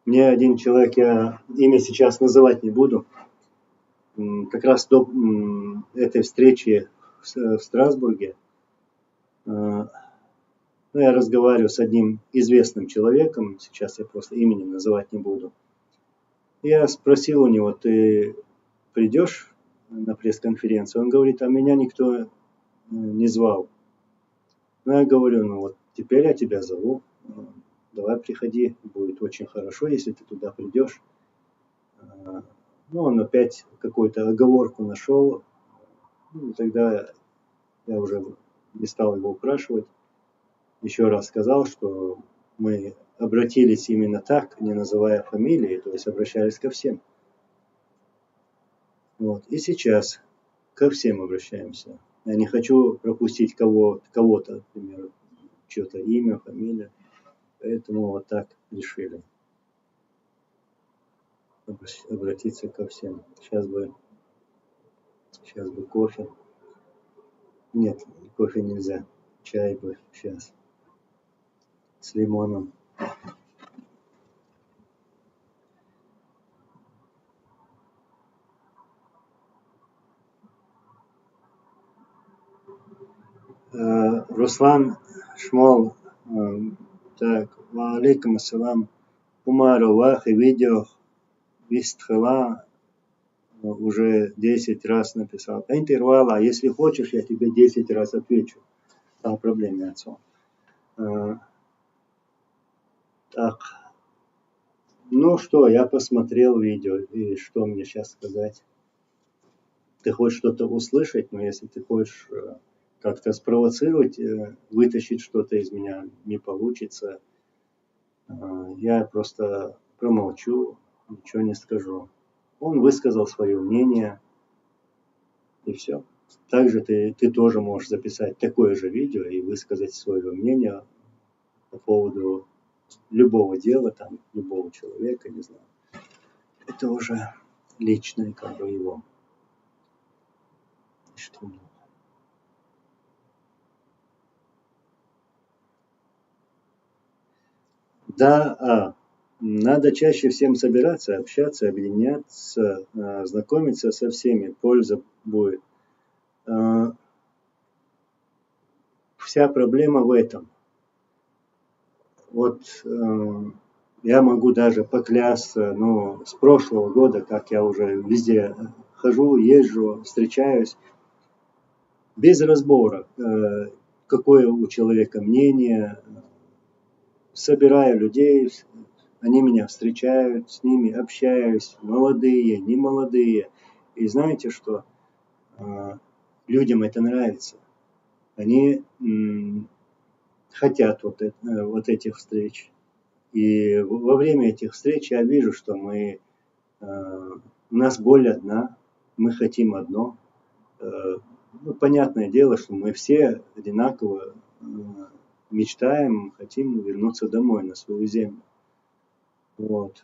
Мне один человек, я имя сейчас называть не буду, как раз до этой встречи в Страсбурге, я разговариваю с одним известным человеком, сейчас я просто имени называть не буду. Я спросил у него: ты придешь на пресс-конференцию? Он говорит: а меня никто не звал. Я говорю: вот теперь я тебя зову, давай приходи, будет очень хорошо, если ты туда придешь. Он опять какую-то оговорку нашел, тогда я уже не стал его упрашивать. Еще раз сказал, что мы обратились именно так, не называя фамилии, то есть обращались ко всем. Вот. И сейчас ко всем обращаемся. Я не хочу пропустить кого-то, например, чье-то имя, фамилия. Поэтому вот так решили. обратиться ко всем. Сейчас бы кофе. Нет, кофе нельзя. Чай бы сейчас с лимоном. Руслан Шмол, так, алейкум ассалам, Умару вах и видео Вистхала уже 10 раз написал. Интервал, а если хочешь, я тебе 10 раз отвечу по проблеме отцом. Так, ну что, я посмотрел видео, и что мне сейчас сказать? Ты хочешь что-то услышать, но если ты хочешь как-то спровоцировать, вытащить что-то из меня не получится. Я просто промолчу, ничего не скажу. Он высказал свое мнение, и все. Также ты тоже можешь записать такое же видео и высказать свое мнение по поводу любого дела, там, любого человека, не знаю. Это уже личное, как бы, его. Что? Да, надо чаще всем собираться, общаться, объединяться, знакомиться со всеми, польза будет. Вся проблема в этом. Вот я могу даже поклясться, но с прошлого года, как я уже везде хожу, езжу, встречаюсь, без разбора, какое у человека мнение, собираю людей, они меня встречают, с ними общаюсь, молодые, не молодые. И знаете что? Людям это нравится. Они хотят вот этих встреч. И во время этих встреч я вижу, что у нас боль одна, мы хотим одно. Ну, понятное дело, что мы все одинаково мечтаем, хотим вернуться домой, на свою землю. Вот.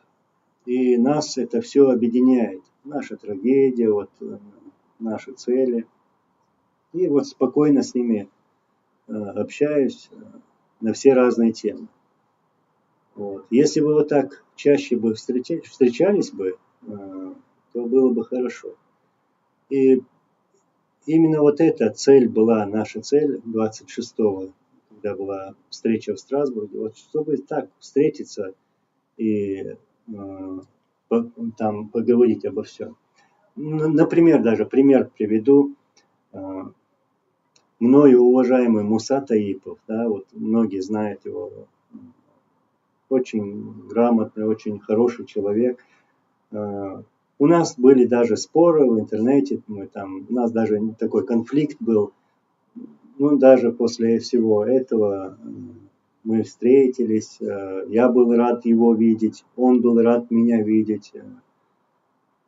И нас это все объединяет. Наша трагедия, вот, наши цели. И вот спокойно с ними общаюсь на все разные темы. Вот. Если бы вот так чаще бы встречались бы, то было бы хорошо. И именно вот эта цель была, наша цель 26-го, когда была встреча в Страсбурге, вот чтобы так встретиться и там поговорить обо всем. Например, даже пример приведу. Мною уважаемый Муса Таипов, да, вот многие знают его, очень грамотный, очень хороший человек. У нас были даже споры в интернете, у нас даже такой конфликт был. Ну, даже после всего этого мы встретились, я был рад его видеть, он был рад меня видеть.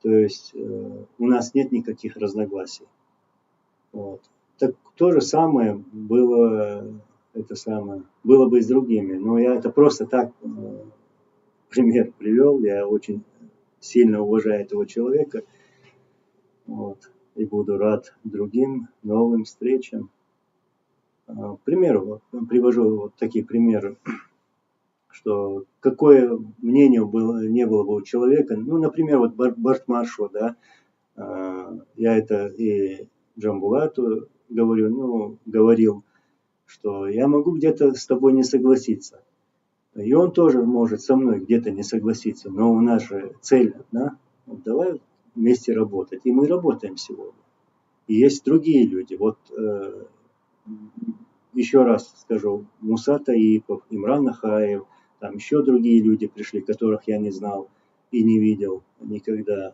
То есть у нас нет никаких разногласий. Вот. Так то же самое было, было бы и с другими. Но я это просто так пример привел. Я очень сильно уважаю этого человека. Вот. И буду рад другим новым встречам. К примеру, привожу вот такие примеры, что какое мнение не было бы у человека. Ну, например, вот Бартмаршу, да, я это и Джамбулату говорил, что я могу где-то с тобой не согласиться. И он тоже может со мной где-то не согласиться, но у нас же цель одна. Вот давай вместе работать. И мы работаем сегодня. И есть другие люди. Вот еще раз скажу, Муса Таипов, Имран Ахаев, там еще другие люди пришли, которых я не знал и не видел никогда.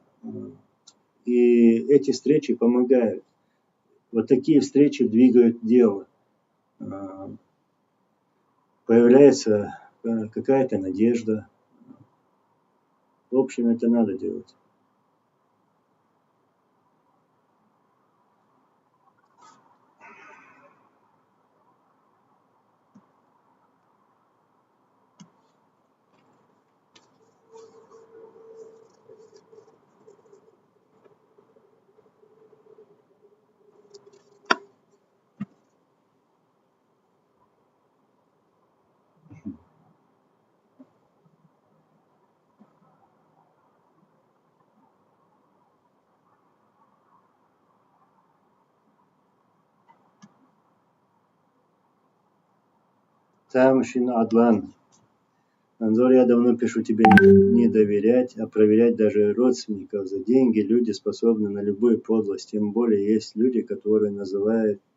И эти встречи помогают. Вот такие встречи двигают дело. Появляется какая-то надежда. В общем, это надо делать. Тамшин Адлан. Анзор, я давно пишу тебе не доверять, а проверять даже родственников за деньги. Люди способны на любую подлость. Тем более есть люди, которые называются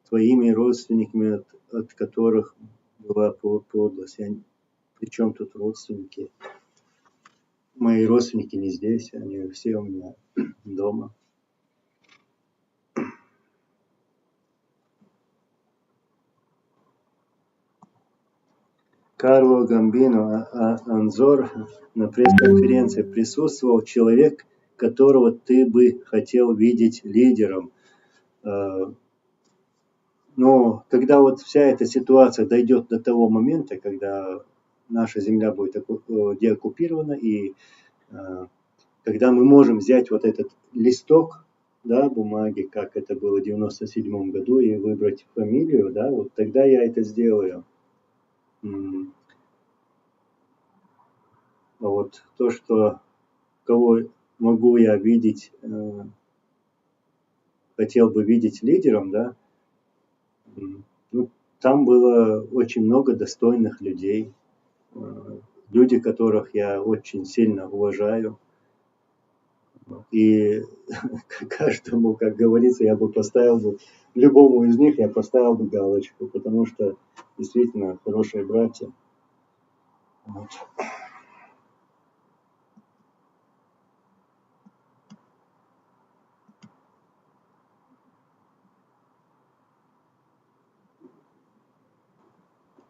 твоими родственниками, от которых была подлость. Причем тут родственники? Мои родственники не здесь, они все у меня дома. Карло Гамбино Анзор, на пресс-конференции присутствовал человек, которого ты бы хотел видеть лидером. Но когда вот вся эта ситуация дойдет до того момента, когда наша земля будет деоккупирована, и когда мы можем взять вот этот листок, да, бумаги, как это было в 97 году, и выбрать фамилию, да, вот тогда я это сделаю. А вот то, что кого могу я видеть, хотел бы видеть лидером, да, ну, там было очень много достойных людей, люди, которых я очень сильно уважаю. И каждому, как говорится, я бы поставил любому из них я поставил бы галочку, потому что действительно хорошие братья. Вот.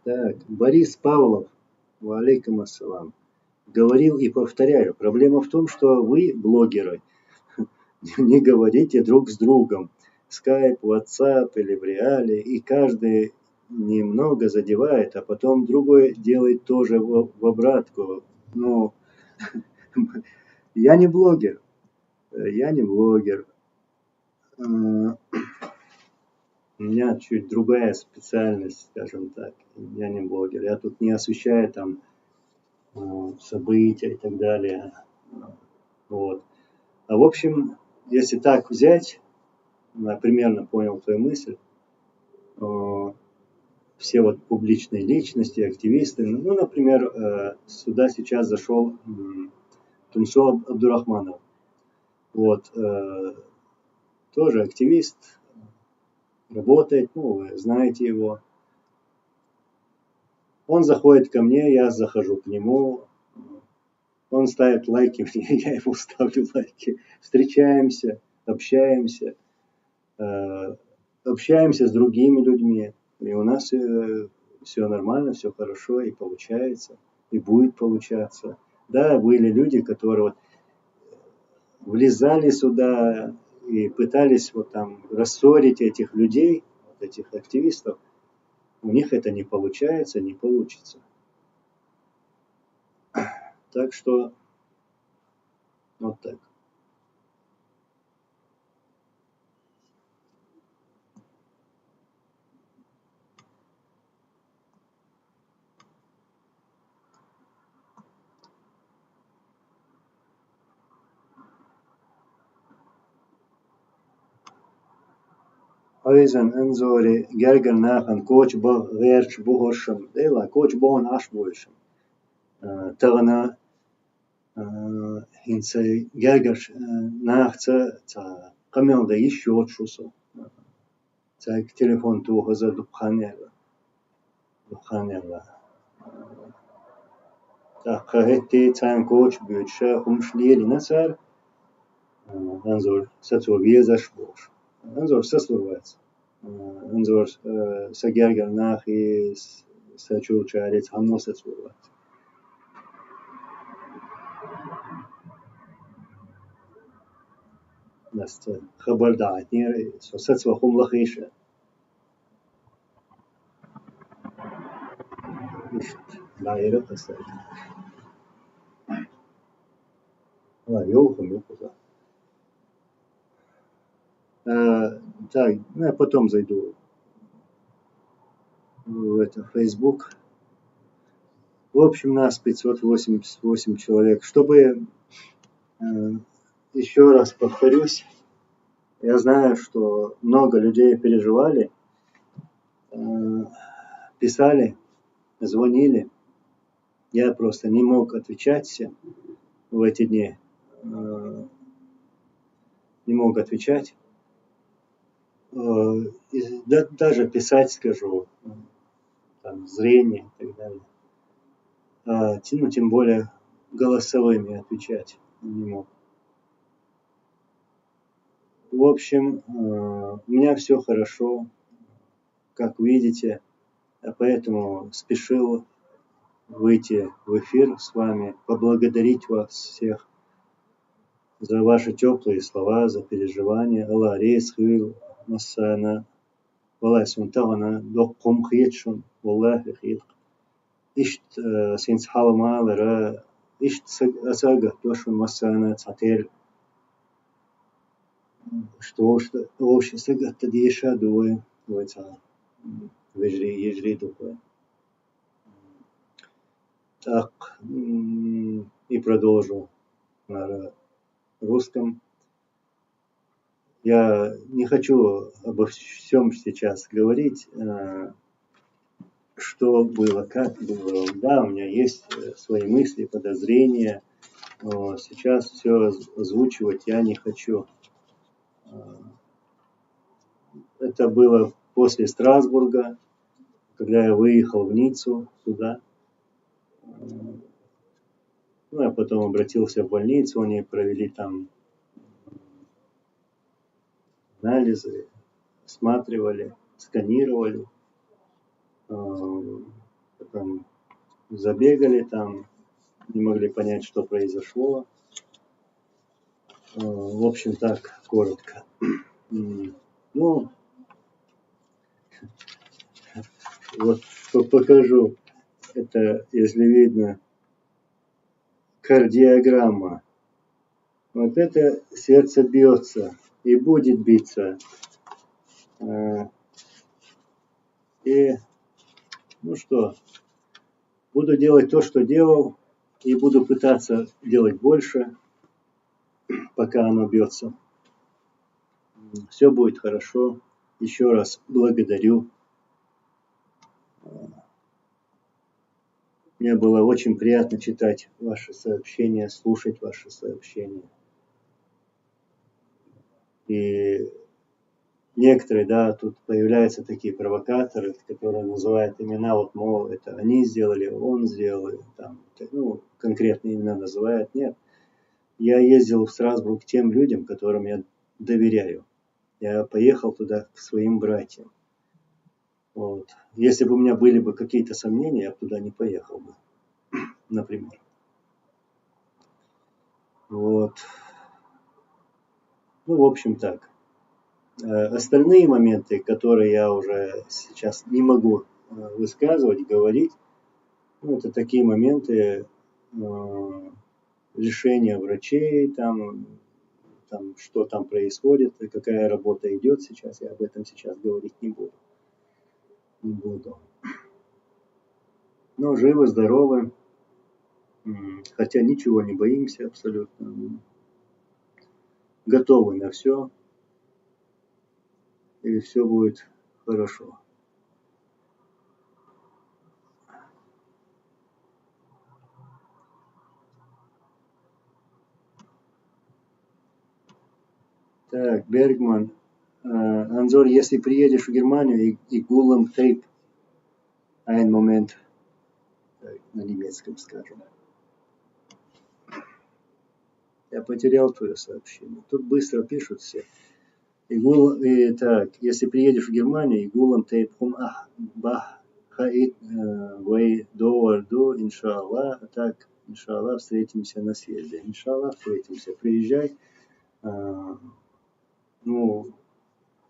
Так, Борис Павлов, валейкум ассалам, говорил и повторяю, проблема в том, что вы, блогеры, не говорите друг с другом. Скайп, WhatsApp или в реале, и каждый немного задевает, а потом другой делает тоже в обратку. Но я не блогер. У меня чуть другая специальность, скажем так. Я не блогер. Я тут не освещаю там события и так далее. Вот. А в общем, если так взять, я примерно понял твою мысль, все вот публичные личности, активисты, ну, например, сюда сейчас зашел Тунсо Абдурахманов. Вот, тоже активист, работает, ну, вы знаете его. Он заходит ко мне, я захожу к нему, он ставит лайки мне, я ему ставлю лайки. Встречаемся, общаемся с другими людьми. И у нас все нормально, все хорошо, и получается, и будет получаться. Да, были люди, которые вот влезали сюда и пытались вот там рассорить этих людей, вот этих активистов. У них это не получается, не получится. Так что вот так. Ayzen enzori gerger nahan coach bo verch bohorsham dela coach bon ashbolsham tagana hinse gerger nachza ta kamel da еще отшусо ta телефон туга за духанела та хахти цан coach бюча умшлили насар анзор сацовие зашбош Anzor saslovac. Anzor sagerger nach is sačurčārits hamnosaslovac. Nast khabardātni so sasvahum lakhīša. Nicht laira tasai. La yohum yohuzā. Так, ну, я потом зайду в Facebook. В общем, нас 588 человек. Чтобы, еще раз повторюсь, Я знаю, что много людей переживали, писали, звонили. Я просто не мог отвечать всем в эти дни. Не мог отвечать. Даже писать, скажу, там, зрение и так далее. Тем более голосовыми отвечать не мог. В общем, у меня все хорошо, как видите, поэтому спешил выйти в эфир с вами, поблагодарить вас всех за ваши теплые слова, за переживания. Аллах рейсхил, массана, валай сунтагана, доккум хьетшун, валлахи хил. Ишт синс халмалара, ишт асага тошун массана цатер. Что общество гаддиша дуе, войца, ежри духое. Так, и продолжу на русском. Я не хочу обо всем сейчас говорить, что было, как было. Да, у меня есть свои мысли, подозрения, но сейчас все озвучивать я не хочу. Это было после Страсбурга, когда я выехал в Ниццу туда. Ну, я потом обратился в больницу, они провели там анализы, осматривали, сканировали, потом забегали там, не могли понять, что произошло. В общем, так, коротко. Ну, вот покажу. Это, если видно, кардиограмма. Вот это сердце бьется и будет биться. И, ну что, буду делать то, что делал, и буду пытаться делать больше, пока оно бьется. Все будет хорошо. Еще раз благодарю. Мне было очень приятно читать ваши сообщения, слушать ваши сообщения. И некоторые, да, тут появляются такие провокаторы, которые называют имена, вот, мол, это они сделали, он сделал, там, ну, конкретные имена называют. Нет. Я ездил в Страсбург к тем людям, которым я доверяю. Я поехал туда к своим братьям. Вот. Если бы у меня были бы какие-то сомнения, я бы туда не поехал бы, например. Вот. Ну, в общем, так. Остальные моменты, которые я уже сейчас не могу высказывать, говорить, ну, это такие моменты решения врачей, там, что там происходит, какая работа идет сейчас, я об этом сейчас говорить не буду. Но живы, здоровы, хотя ничего не боимся абсолютно, готовы на все, и все будет хорошо. Так, Бергман. Анзор, если приедешь в Германию и гулом тейп, один момент, так, на немецком скажем. Я потерял твое сообщение. Тут быстро пишут все. Так, если приедешь в Германию, и гулом тейп хум бах хаит вей до иншаллах, так, иншаллах, встретимся на съезде. Иншаллах, встретимся. Приезжай. Ну,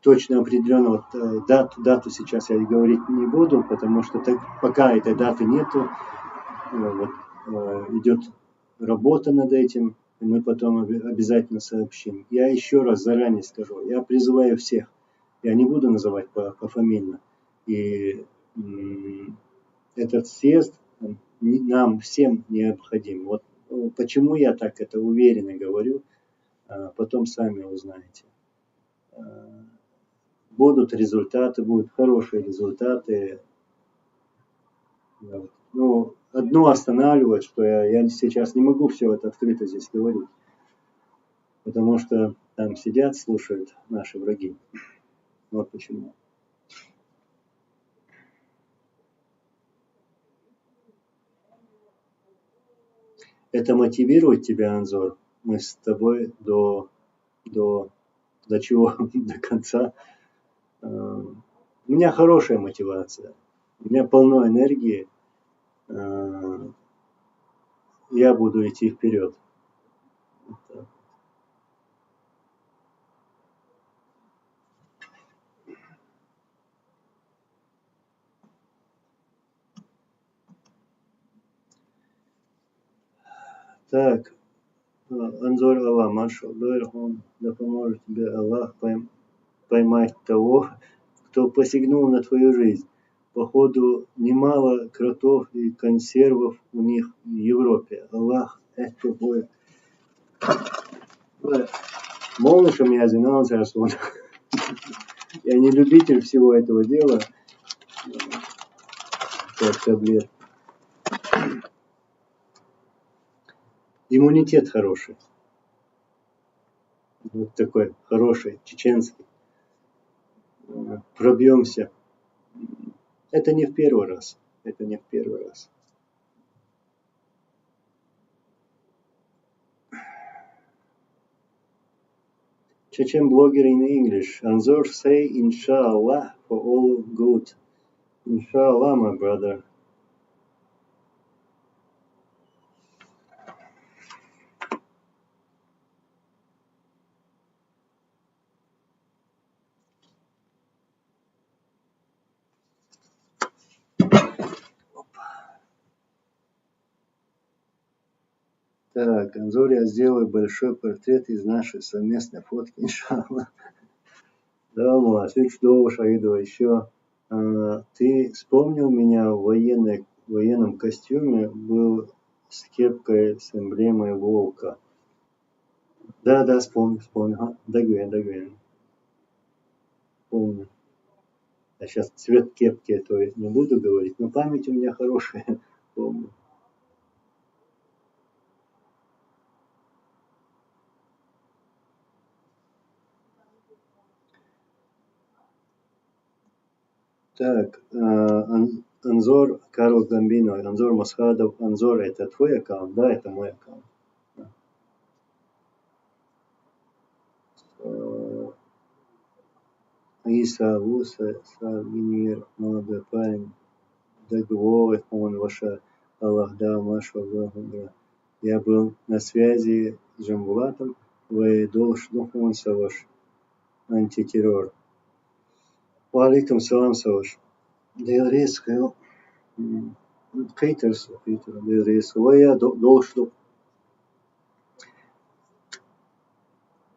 точно определенного дату сейчас я говорить не буду, потому что пока этой даты нету, идет работа над этим, и мы потом обязательно сообщим. Я еще раз заранее скажу, я призываю всех, я не буду называть пофамильно, и этот съезд нам всем необходим. Вот почему я так это уверенно говорю, потом сами узнаете. Будут результаты, будут хорошие результаты. Ну, одно останавливает, что я сейчас не могу все это открыто здесь говорить, потому что там сидят, слушают наши враги. Вот почему. Это мотивирует тебя, Анзор? Мы с тобой до чего? До конца. У меня хорошая мотивация. У меня полно энергии. Я буду идти вперед. Так, Анзор Аллах, Маршал, он да поможет тебе Аллах поймать того, кто посягнул на твою жизнь. Походу, немало кротов и консервов у них в Европе. Аллах, это будет. Молнишь у меня зинался, что я не любитель всего этого дела. Как таблет. Иммунитет хороший. Вот такой хороший, чеченский. Пробьемся. Это не в первый раз. Это не в первый раз. Chechen blogger in English. Anzor say Inshallah for all good. Inshallah, my brother. Так, Анзор, я сделаю большой портрет из нашей совместной фотки, иншаллах. Да, молодец, что Шаидова еще. Ты вспомнил меня в военном костюме, был с кепкой с эмблемой волка. Да, вспомнил. Дагвен. Помню. Я сейчас цвет кепки той не буду говорить, но память у меня хорошая. Помню. Так, Анзор, Карл Гамбино, Анзор Масхадов. Анзор, это твой аккаунт? Да, это мой аккаунт. Иса, Вуса, Савинир, молодой парень. Договор, он ваша Аллах, да, Маша, Аллах. Я был на связи с Джамбулатом, вы должен ваш антитеррор. Валикум салам, Саваш. Делрис, Питер, Делрис, я должен.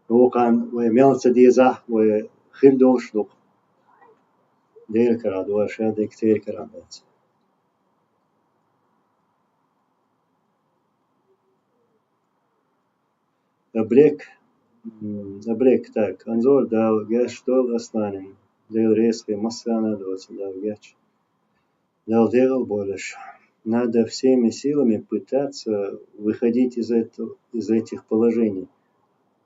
وكان وميلت ديزا وخيل دوشلو دير كراد وشاد كتير كرادات Абрек, так, Анзор дал геш дол останем. Дел резкой массана доца дал геш. Дал больше. Надо всеми силами пытаться выходить из этих положений.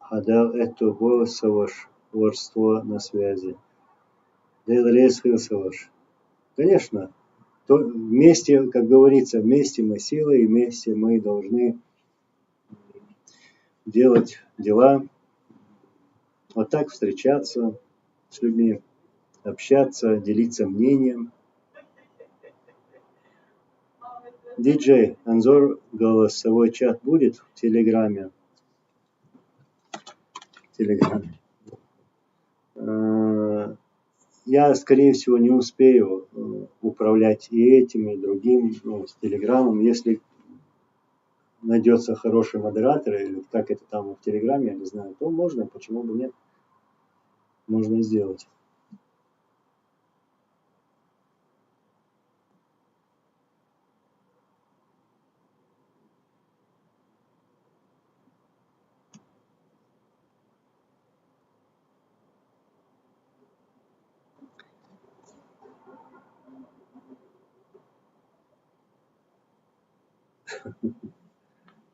А дал это голосово ворство на связи. Дел резкой саваш. Конечно, вместе, как говорится, вместе мы сила, и вместе мы должны делать дела. Вот так встречаться с людьми, общаться, делиться мнением. Диджей, Анзор, голосовой чат будет в Телеграме? Я, скорее всего, не успею управлять и этим, и другим, с Телеграмом. Если найдется хороший модератор, или как это там в Телеграме, я не знаю, то можно, почему бы нет. Можно сделать.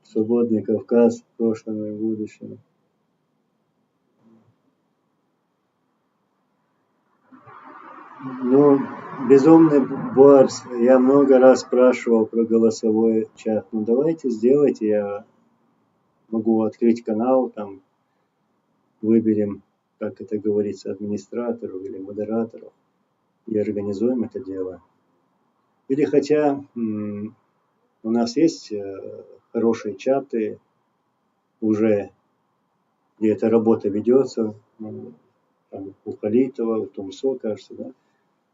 Свободный Кавказ в прошлом и в будущем. Ну, безумный Барс, я много раз спрашивал про голосовой чат. Ну, давайте сделайте, я могу открыть канал, там выберем, как это говорится, администраторов или модераторов и организуем это дело. Или хотя у нас есть хорошие чаты уже, где эта работа ведется, там, у Халитова, у Тумсо, кажется, да?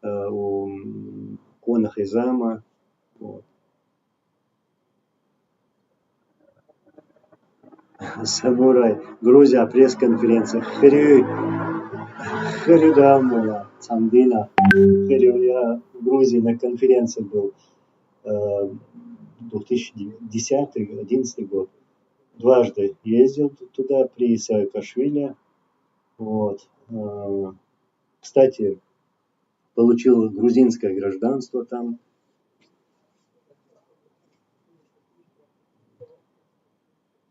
У Канал Nizam. Вот. Самурай. Грузия, пресс-конференция. Хрюдамула, Цамдина. Я в Грузии на конференции был 2010-2011 год. Дважды ездил туда при Саакашвили. Вот. Кстати, получил грузинское гражданство там.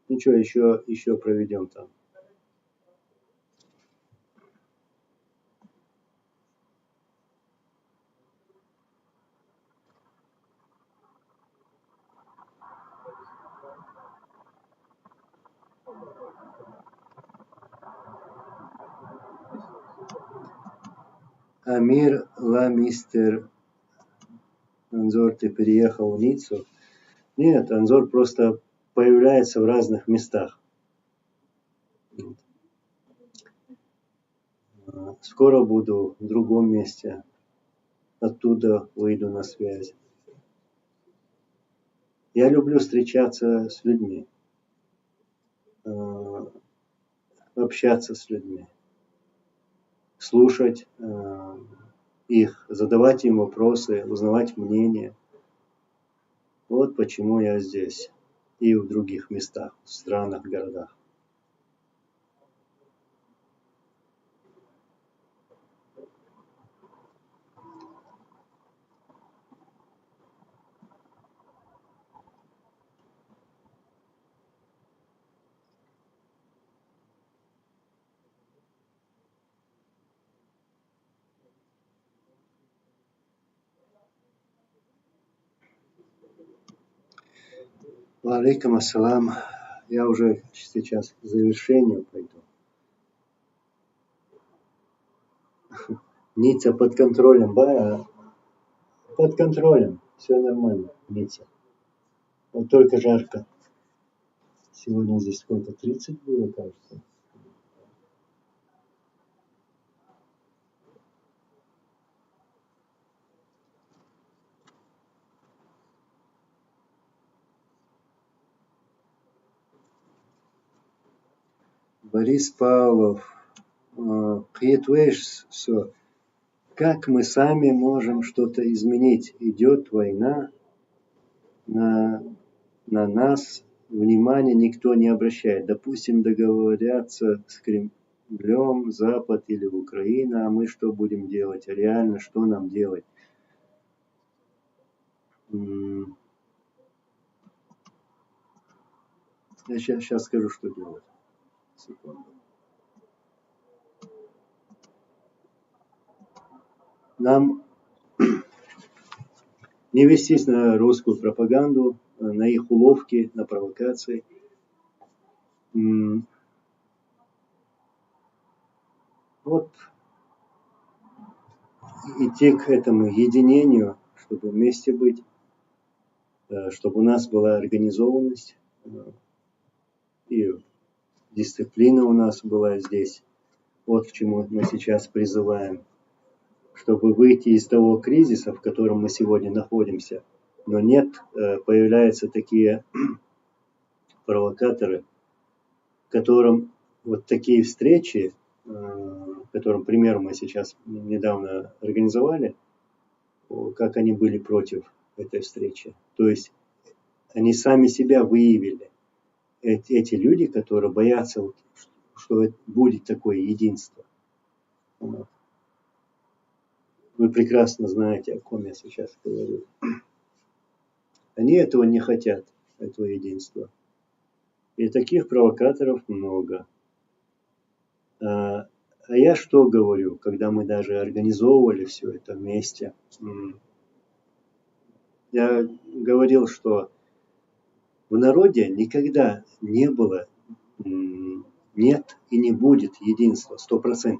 Ничего, еще проведем там. Амир Ламистер. Анзор, ты переехал в Ниццу? Нет, Анзор просто появляется в разных местах. Скоро буду в другом месте. Оттуда выйду на связь. Я люблю встречаться с людьми. Общаться с людьми. Слушать их, задавать им вопросы, узнавать мнение. Вот почему я здесь. И в других местах, в странах, городах. Алейкум ассалам. Я уже сейчас к завершению пойду. Ницца под контролем, под контролем. Все нормально, Ницца. Вот только жарко. Сегодня здесь сколько? 30 было, кажется. Борис Павлов. Как мы сами можем что-то изменить? Идет война, на нас внимания никто не обращает. Допустим, договорятся с Кремлем, Запад или Украина, а мы что будем делать? А реально, что нам делать? Я сейчас скажу, что делать. Секунду. Нам не вестись на русскую пропаганду, на их уловки, на провокации. Вот идти к этому единению, чтобы вместе быть, чтобы у нас была организованность и дисциплина у нас была здесь. Вот к чему мы сейчас призываем. Чтобы выйти из того кризиса, в котором мы сегодня находимся. Но нет, появляются такие провокаторы, которым вот такие встречи, которым пример мы сейчас недавно организовали, как они были против этой встречи. То есть они сами себя выявили. Эти люди, которые боятся, что будет такое единство. Вы прекрасно знаете, о ком я сейчас говорю. Они этого не хотят. этого единства. И таких провокаторов много. А я что говорю, когда мы даже организовывали все это вместе? Я говорил, что в народе никогда не было, нет и не будет единства 100%.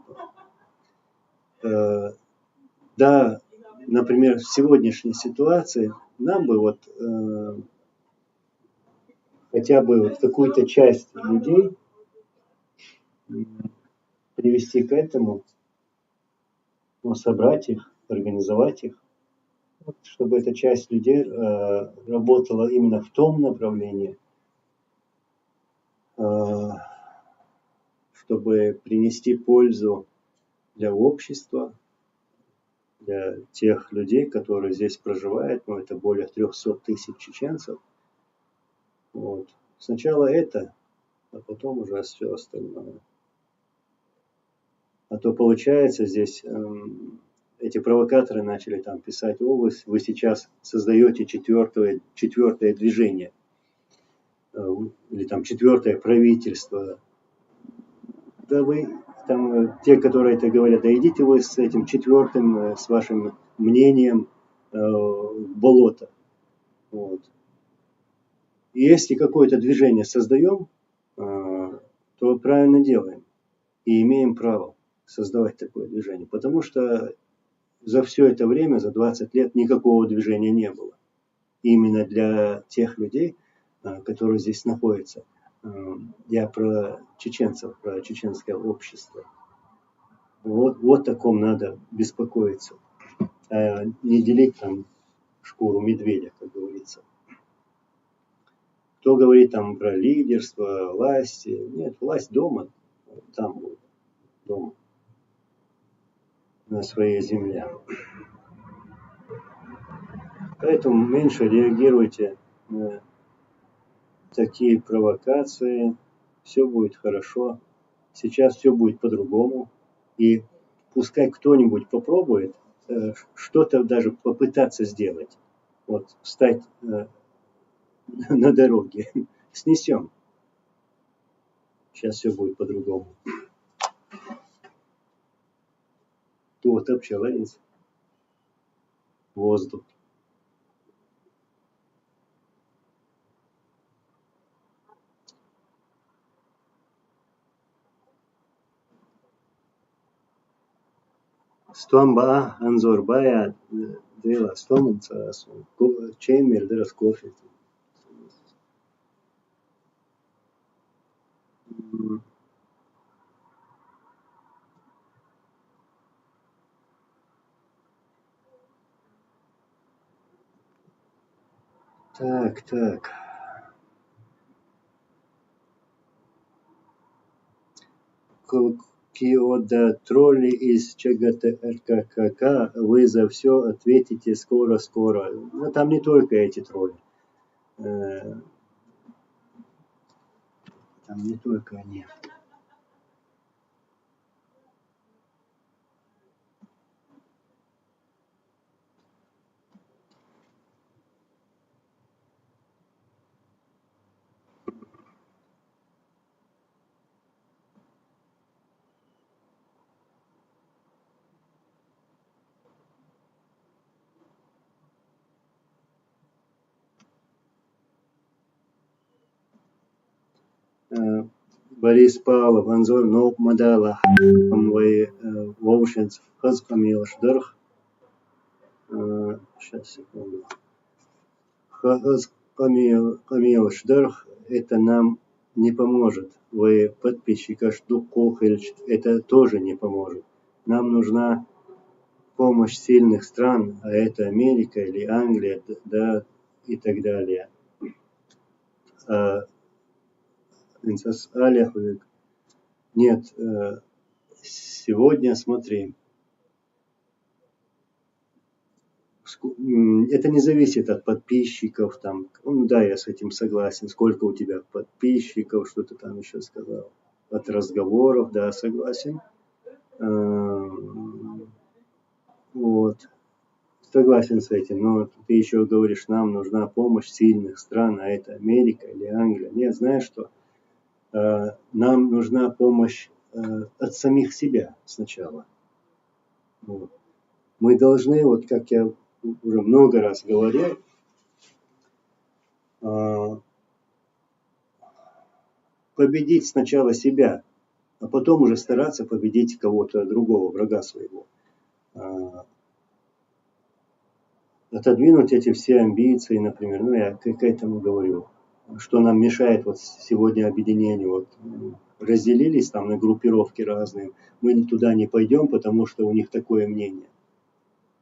Да, например, в сегодняшней ситуации нам бы вот хотя бы вот какую-то часть людей привести к этому, собрать их, организовать их, чтобы эта часть людей работала именно в том направлении, чтобы принести пользу для общества, для тех людей, которые здесь проживают, это более 300 тысяч чеченцев. Вот. Сначала это, а потом уже все остальное. А то получается здесь эти провокаторы начали там писать: вы сейчас создаете четвертое движение или там четвертое правительство. Да вы там, те, которые это говорят, да идите вы с этим четвертым, с вашим мнением в болото. Вот. И если какое-то движение создаем, то правильно делаем и имеем право создавать такое движение, потому что за все это время, за 20 лет, никакого движения не было. Именно для тех людей, которые здесь находятся. Я про чеченцев, про чеченское общество. Вот о таком надо беспокоиться. А не делить там шкуру медведя, как говорится. Кто говорит там про лидерство, власть? Нет, власть дома, там будет, дома, на своей земле. Поэтому меньше реагируйте на такие провокации. Все будет хорошо. Сейчас все будет по-другому. И пускай кто-нибудь попробует что-то даже попытаться сделать. Вот встать на дороге. Снесем. Сейчас все будет по-другому. Вот общалась. Воздух. Стомба Анзорбая дела стоманца чемер дерас кофе. Так. Киода тролли из ЧГТ-РКК, вы за все ответите скоро. Но там не только эти тролли. Там не только они. Борис Павлов, Анзор, но Мадала, Помвей, Воушенц, Хаз Камилшдырх. Сейчас, секунду. Хаз Камилшдырх, это нам не поможет. Вы подписчика Штукохельч, это тоже не поможет. Нам нужна помощь сильных стран, а это Америка или Англия, да, и так далее. Нет, сегодня смотри. Это не зависит от подписчиков. Там, да, я с этим согласен. Сколько у тебя подписчиков, что ты там еще сказал. От разговоров, да, согласен. Вот. согласен с этим, но ты еще говоришь, нам нужна помощь сильных стран, а это Америка или Англия. Нет, знаешь что? Нам нужна помощь от самих себя сначала. Вот. Мы должны, вот как я уже много раз говорил, победить сначала себя, а потом уже стараться победить кого-то другого, врага своего. Отодвинуть эти все амбиции, например, ну я к этому говорю, что нам мешает вот сегодня объединению, вот разделились там на группировки разные, мы туда не пойдем, потому что у них такое мнение.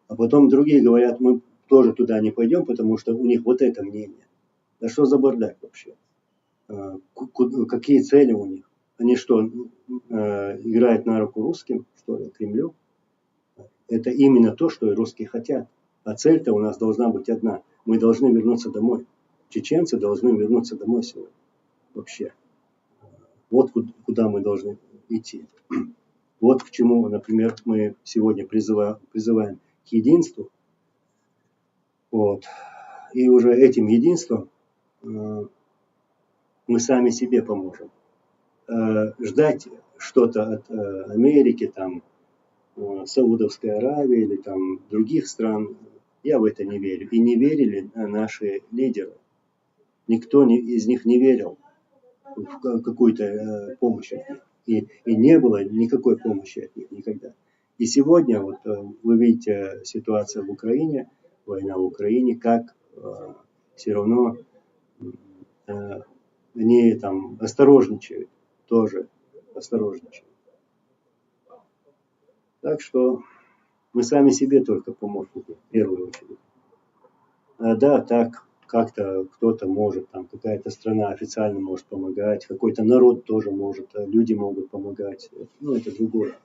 А потом другие говорят, мы тоже туда не пойдем, потому что у них вот это мнение. Да что за бардак вообще? Какие цели у них? Они что, играют на руку русским, что ли, Кремлю? Это именно то, что и русские хотят. А цель-то у нас должна быть одна. Мы должны вернуться домой. Чеченцы должны вернуться домой сегодня. Вообще. Вот куда мы должны идти. Вот к чему, например, мы сегодня призываем к единству. Вот. И уже этим единством мы сами себе поможем. Ждать что-то от Америки, там, Саудовской Аравии или там других стран, я в это не верю. И не верили наши лидеры. Никто из них не верил в какую-то помощь от них. И не было никакой помощи от них никогда. И сегодня вот вы видите ситуацию в Украине, война в Украине, как все равно они там осторожничают, тоже осторожничают. Так что мы сами себе только помощники, в первую очередь. Да, так как-то кто-то может, там какая-то страна официально может помогать, какой-то народ тоже может, люди могут помогать. Ну, это другое.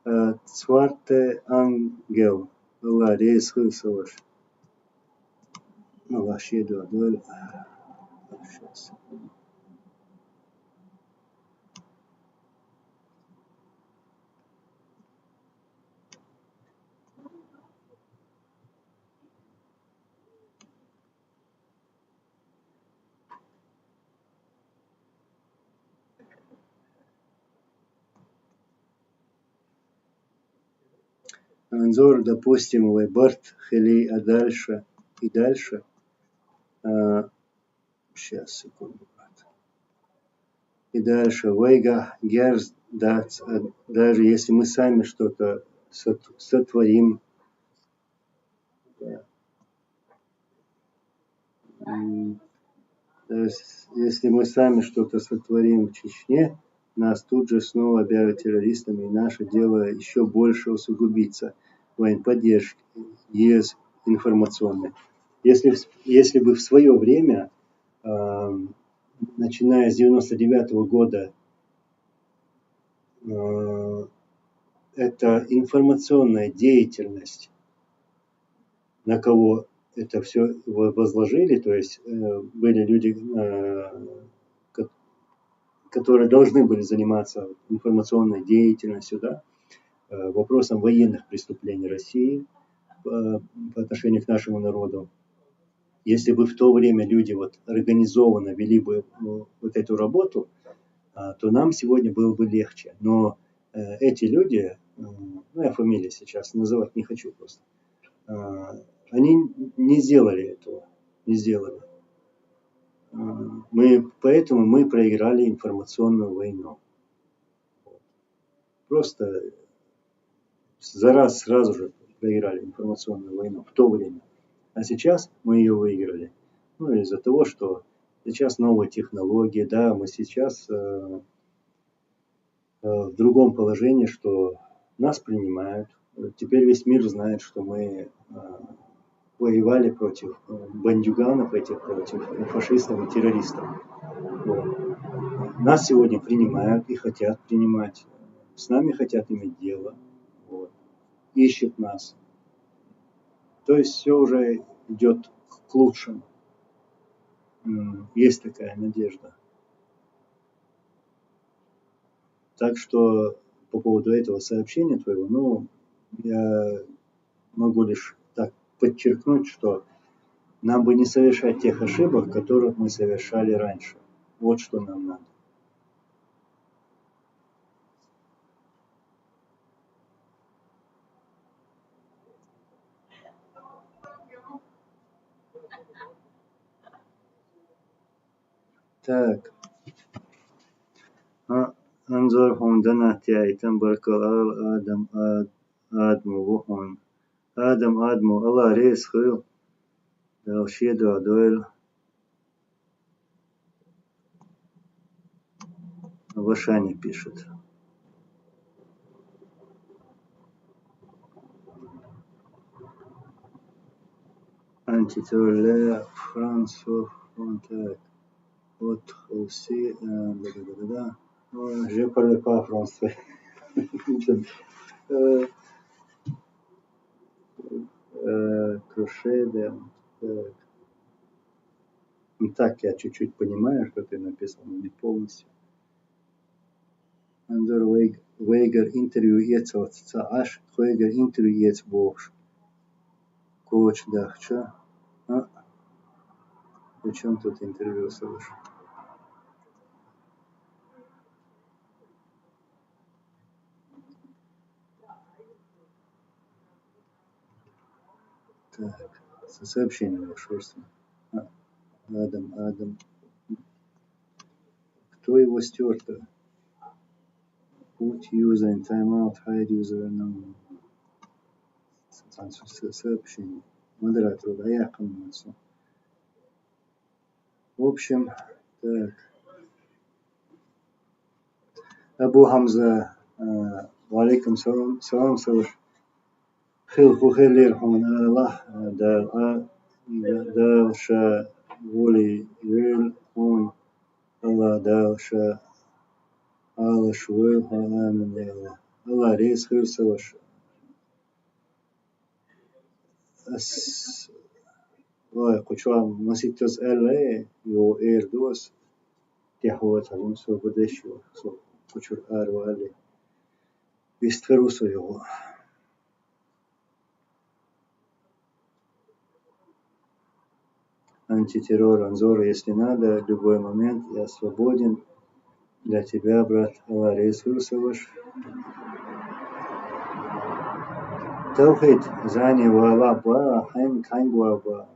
Zwarte Angel, Allah, reisхысываш. Ну, вообще, да, сейчас. Анзор, допустим, Вайбарт, Хели, а дальше и дальше. Сейчас, секунду. И дальше. Вайга, Герз, Дац, даже если мы сами что-то сотворим. Если мы сами что-то сотворим в Чечне, нас тут же снова объявят террористами, и наше дело еще больше усугубится. Военподдержки есть информационной. Если бы в свое время, начиная с 99 года, эта информационная деятельность, на кого это все возложили, то есть были люди, которые должны были заниматься информационной деятельностью, да, вопросом военных преступлений России по отношению к нашему народу. Если бы в то время люди вот организованно вели бы вот эту работу, то нам сегодня было бы легче. Но эти люди, ну я фамилии сейчас называть не хочу просто, они не сделали этого, не сделали. Поэтому мы проиграли информационную войну. Просто сразу же проиграли информационную войну в то время. А сейчас мы ее выиграли. Ну, из-за того, что сейчас новые технологии, да, мы сейчас в другом положении, что нас принимают. Теперь весь мир знает, что мы воевали против бандюганов этих, против фашистов и террористов. Вот. Нас сегодня принимают и хотят принимать. С нами хотят иметь дело. Вот. Ищут нас. То есть все уже идет к лучшему. Есть такая надежда. Так что по поводу этого сообщения твоего, ну, я могу лишь так подчеркнуть, что нам бы не совершать тех ошибок, которых мы совершали раньше. Вот что нам надо. Так. انظر هوندن احتیایتن برکال آدم وحون آدم الله ريس خيل دالشي دادويل Вашаня пишет. Антитеррор Францию так. Вот aussi да. Je parle pas français. Крушеде. Так, я чуть-чуть понимаю, что ты написал, но не полностью. Андер Вейгер интервью ецо аш Вейгер интервью ец богш. Коч дахча. Причем тут интервью слышишь? Так, сообщение вошло. Адам. Кто его стер-то? Put user in timeout, hide user no. Сообщение. Модератор, да я коммуницию. В общем, так. Абу Хамза, валейкум салам, салаш. Хил хухелир хон Аллах, далша воли вел хон Аллах далша Аллаш вел хон амин Аллах. Аллах рейс хил салаш. Ой, кучуам маситос элле, его эрдос, тяховат алим свободещу, кучур арвали. Вистферусу его. Антитеррор, Анзор, если надо, в любой момент я свободен. Для тебя, брат, Аллах ресурсоваш. Таухид, зани валаба, хайм кайнгуаба.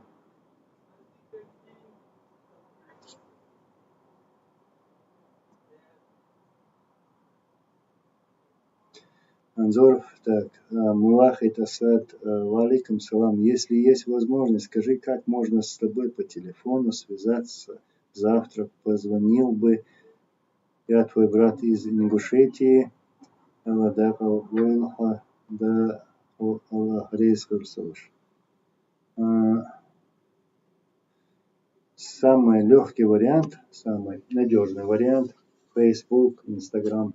Анзор, так, Мулахид Асад, валикум салам. Если есть возможность, скажи, как можно с тобой по телефону связаться. Завтра позвонил бы. Я твой брат из Ингушетии. Аллах ресурсоваш. Самый легкий вариант, самый надежный вариант — Facebook, Instagram.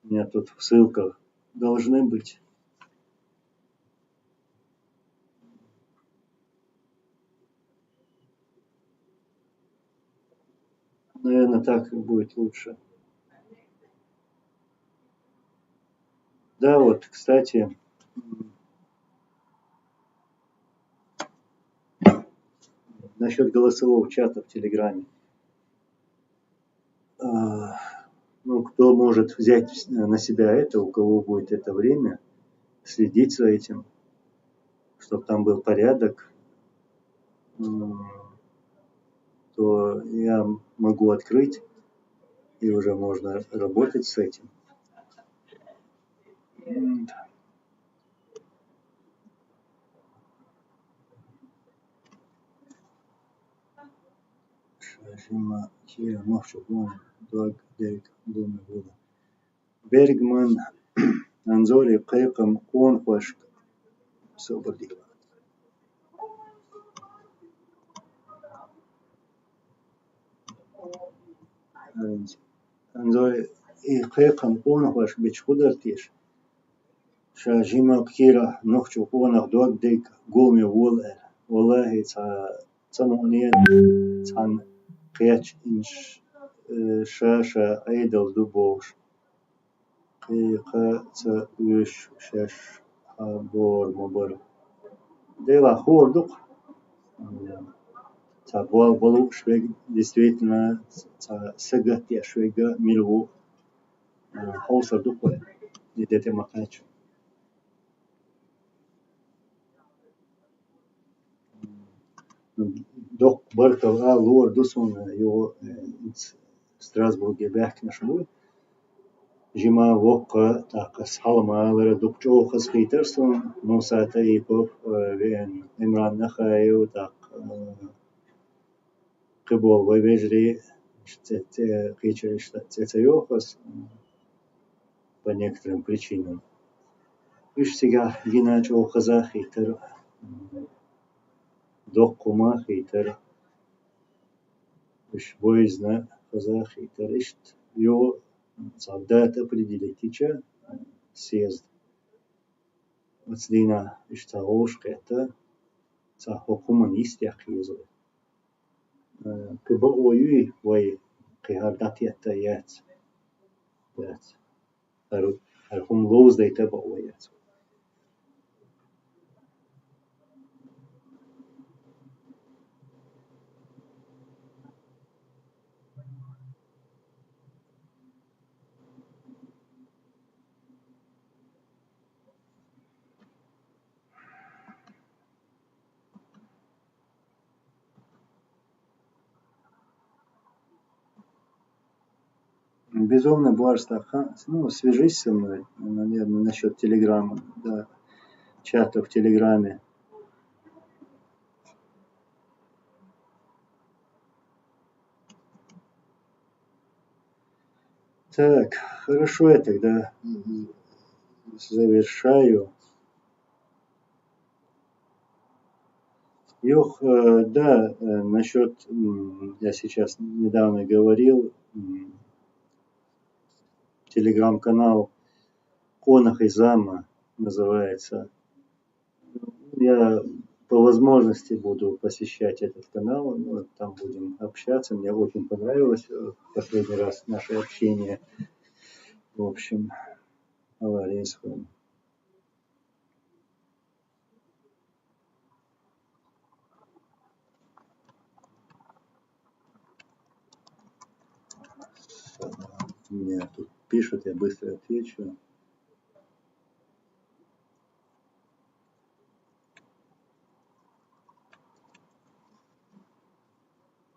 У меня тут в ссылках должны быть. Наверное, так будет лучше. Да, вот, кстати, насчет голосового чата в Телеграме. Ну, кто может взять на себя это, у кого будет это время, следить за этим, чтобы там был порядок, то я могу открыть, и уже можно работать с этим. Бергман, Анзори, Кайкам, Конфашк, Сободила. Анзори, Кайкам, Конфашк, Бичхудартиш. Шажима Кира, Нохчу, Конах, Догдейк, Гулми, Волэр. والله تمونية عن قياش إنش شاشة أيدل دبوش قيقة وش شش بور مبر دела хордук болу швег действительно сагат я швега милву хаусардук кой идете макач док бартал лор дусун его в Страсбурге бяхнашву Жима вокка так салмалара дукчо хасхитерсон мусата ипов вен имран нахаю так кыбол вывезли кичериш цецайохас по некоторым причинам. Иш сега гиначо хазахитер доккума хитер иш бойзна хазахитер иш его солдат определить тича съезд. Отслина ишта ошка это за хокуманист яхизу. Кыбо ойуи вой кыхардат ятта яц. Яц. Архум лоуз дайта ба ой яц. Безумно Барстахан, ну, свяжись со мной, наверное, насчет Телеграма, да, чата в Телеграме. Так, хорошо, я тогда завершаю. Ёх, да, насчет, я сейчас недавно говорил, телеграм-канал Канал Nizam называется. Я по возможности буду посещать этот канал, ну, там будем общаться. Мне очень понравилось в последний раз наше общение. В общем, авария исходит. Меня тут пишут, я быстро отвечу.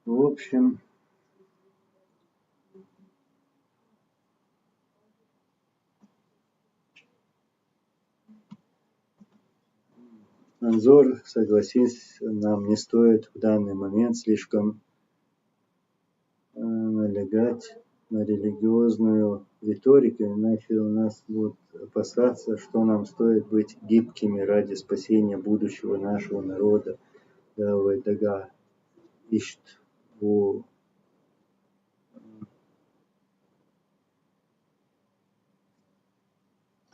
В общем, Анзор, согласись, нам не стоит в данный момент слишком налегать на религиозную риторику, иначе у нас будут опасаться, что нам стоит быть гибкими ради спасения будущего нашего народа. Дага ищет у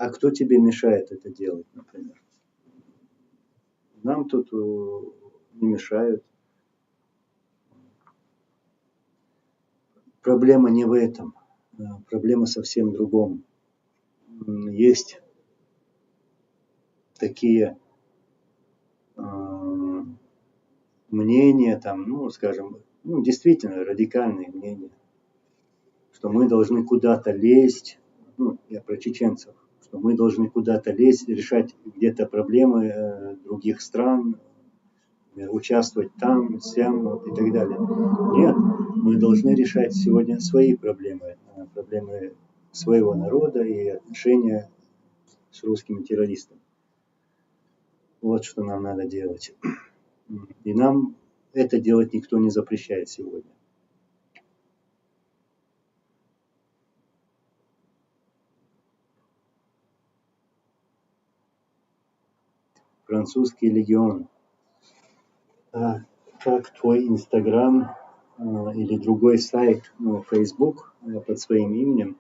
А кто тебе мешает это делать, например? Нам тут не мешают. Проблема не в этом. Проблема совсем в другом. Есть такие мнения, там, ну, скажем, ну, действительно радикальные мнения, что мы должны куда-то лезть, ну, я про чеченцев, что мы должны куда-то лезть, решать где-то проблемы других стран, участвовать там, сям, вот, и так далее. Нет, мы должны решать сегодня свои проблемы, проблемы своего народа и отношения с русскими террористами. Вот что нам надо делать. И нам это делать никто не запрещает сегодня. Французский легион. Как твой Инстаграм или другой сайт, ну, Facebook под своим именем.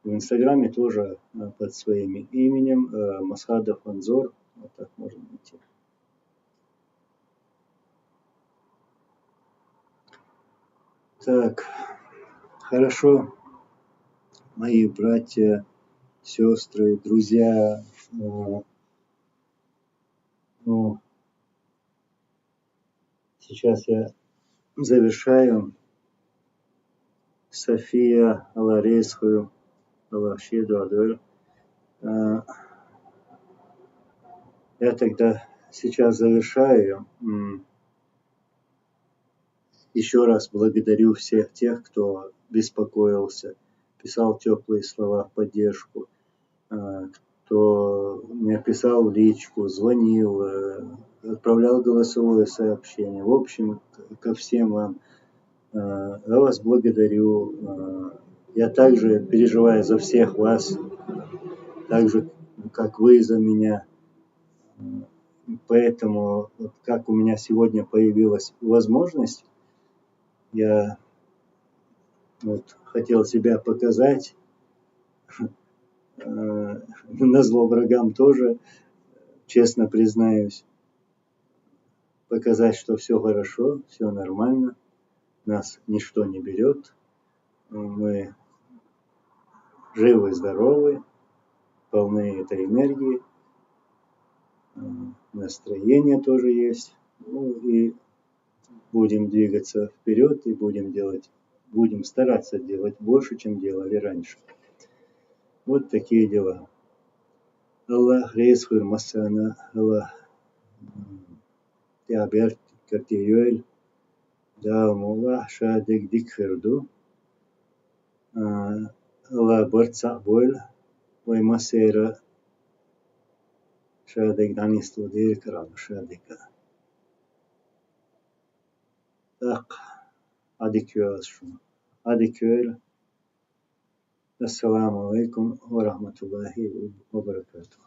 В Инстаграме тоже под своим именем Масхадов Анзор. Вот так можно найти. Так, хорошо, мои братья сестры, друзья. Ну, сейчас я завершаю. София, Аларейскую, Алашеду, Адуэль. Я тогда сейчас завершаю. Еще раз благодарю всех тех, кто беспокоился, писал теплые слова в поддержку, кто мне писал в личку, звонил, отправлял голосовое сообщение. В общем, ко всем вам. Я вас благодарю. Я также переживаю за всех вас, так же, как вы за меня. Поэтому, как у меня сегодня появилась возможность, я хотел себя показать, назло врагам тоже, честно признаюсь, показать, что все хорошо, все нормально, нас ничто не берет, мы живы, здоровы, полны этой энергии, настроение тоже есть, и будем двигаться вперед и будем стараться делать больше, чем делали раньше. Вот такие дела. Аллах рейс хурмасана, Аллах Тиабер Картиюэль, Далмуллах Шадик Дикхерду, Аллах Борца Бойль, Ваймасера Шадик Данисту Диркарам Шадика. Так, Адикюэль. Ассаламу алейкум ва рахматуллахи ва баракатух.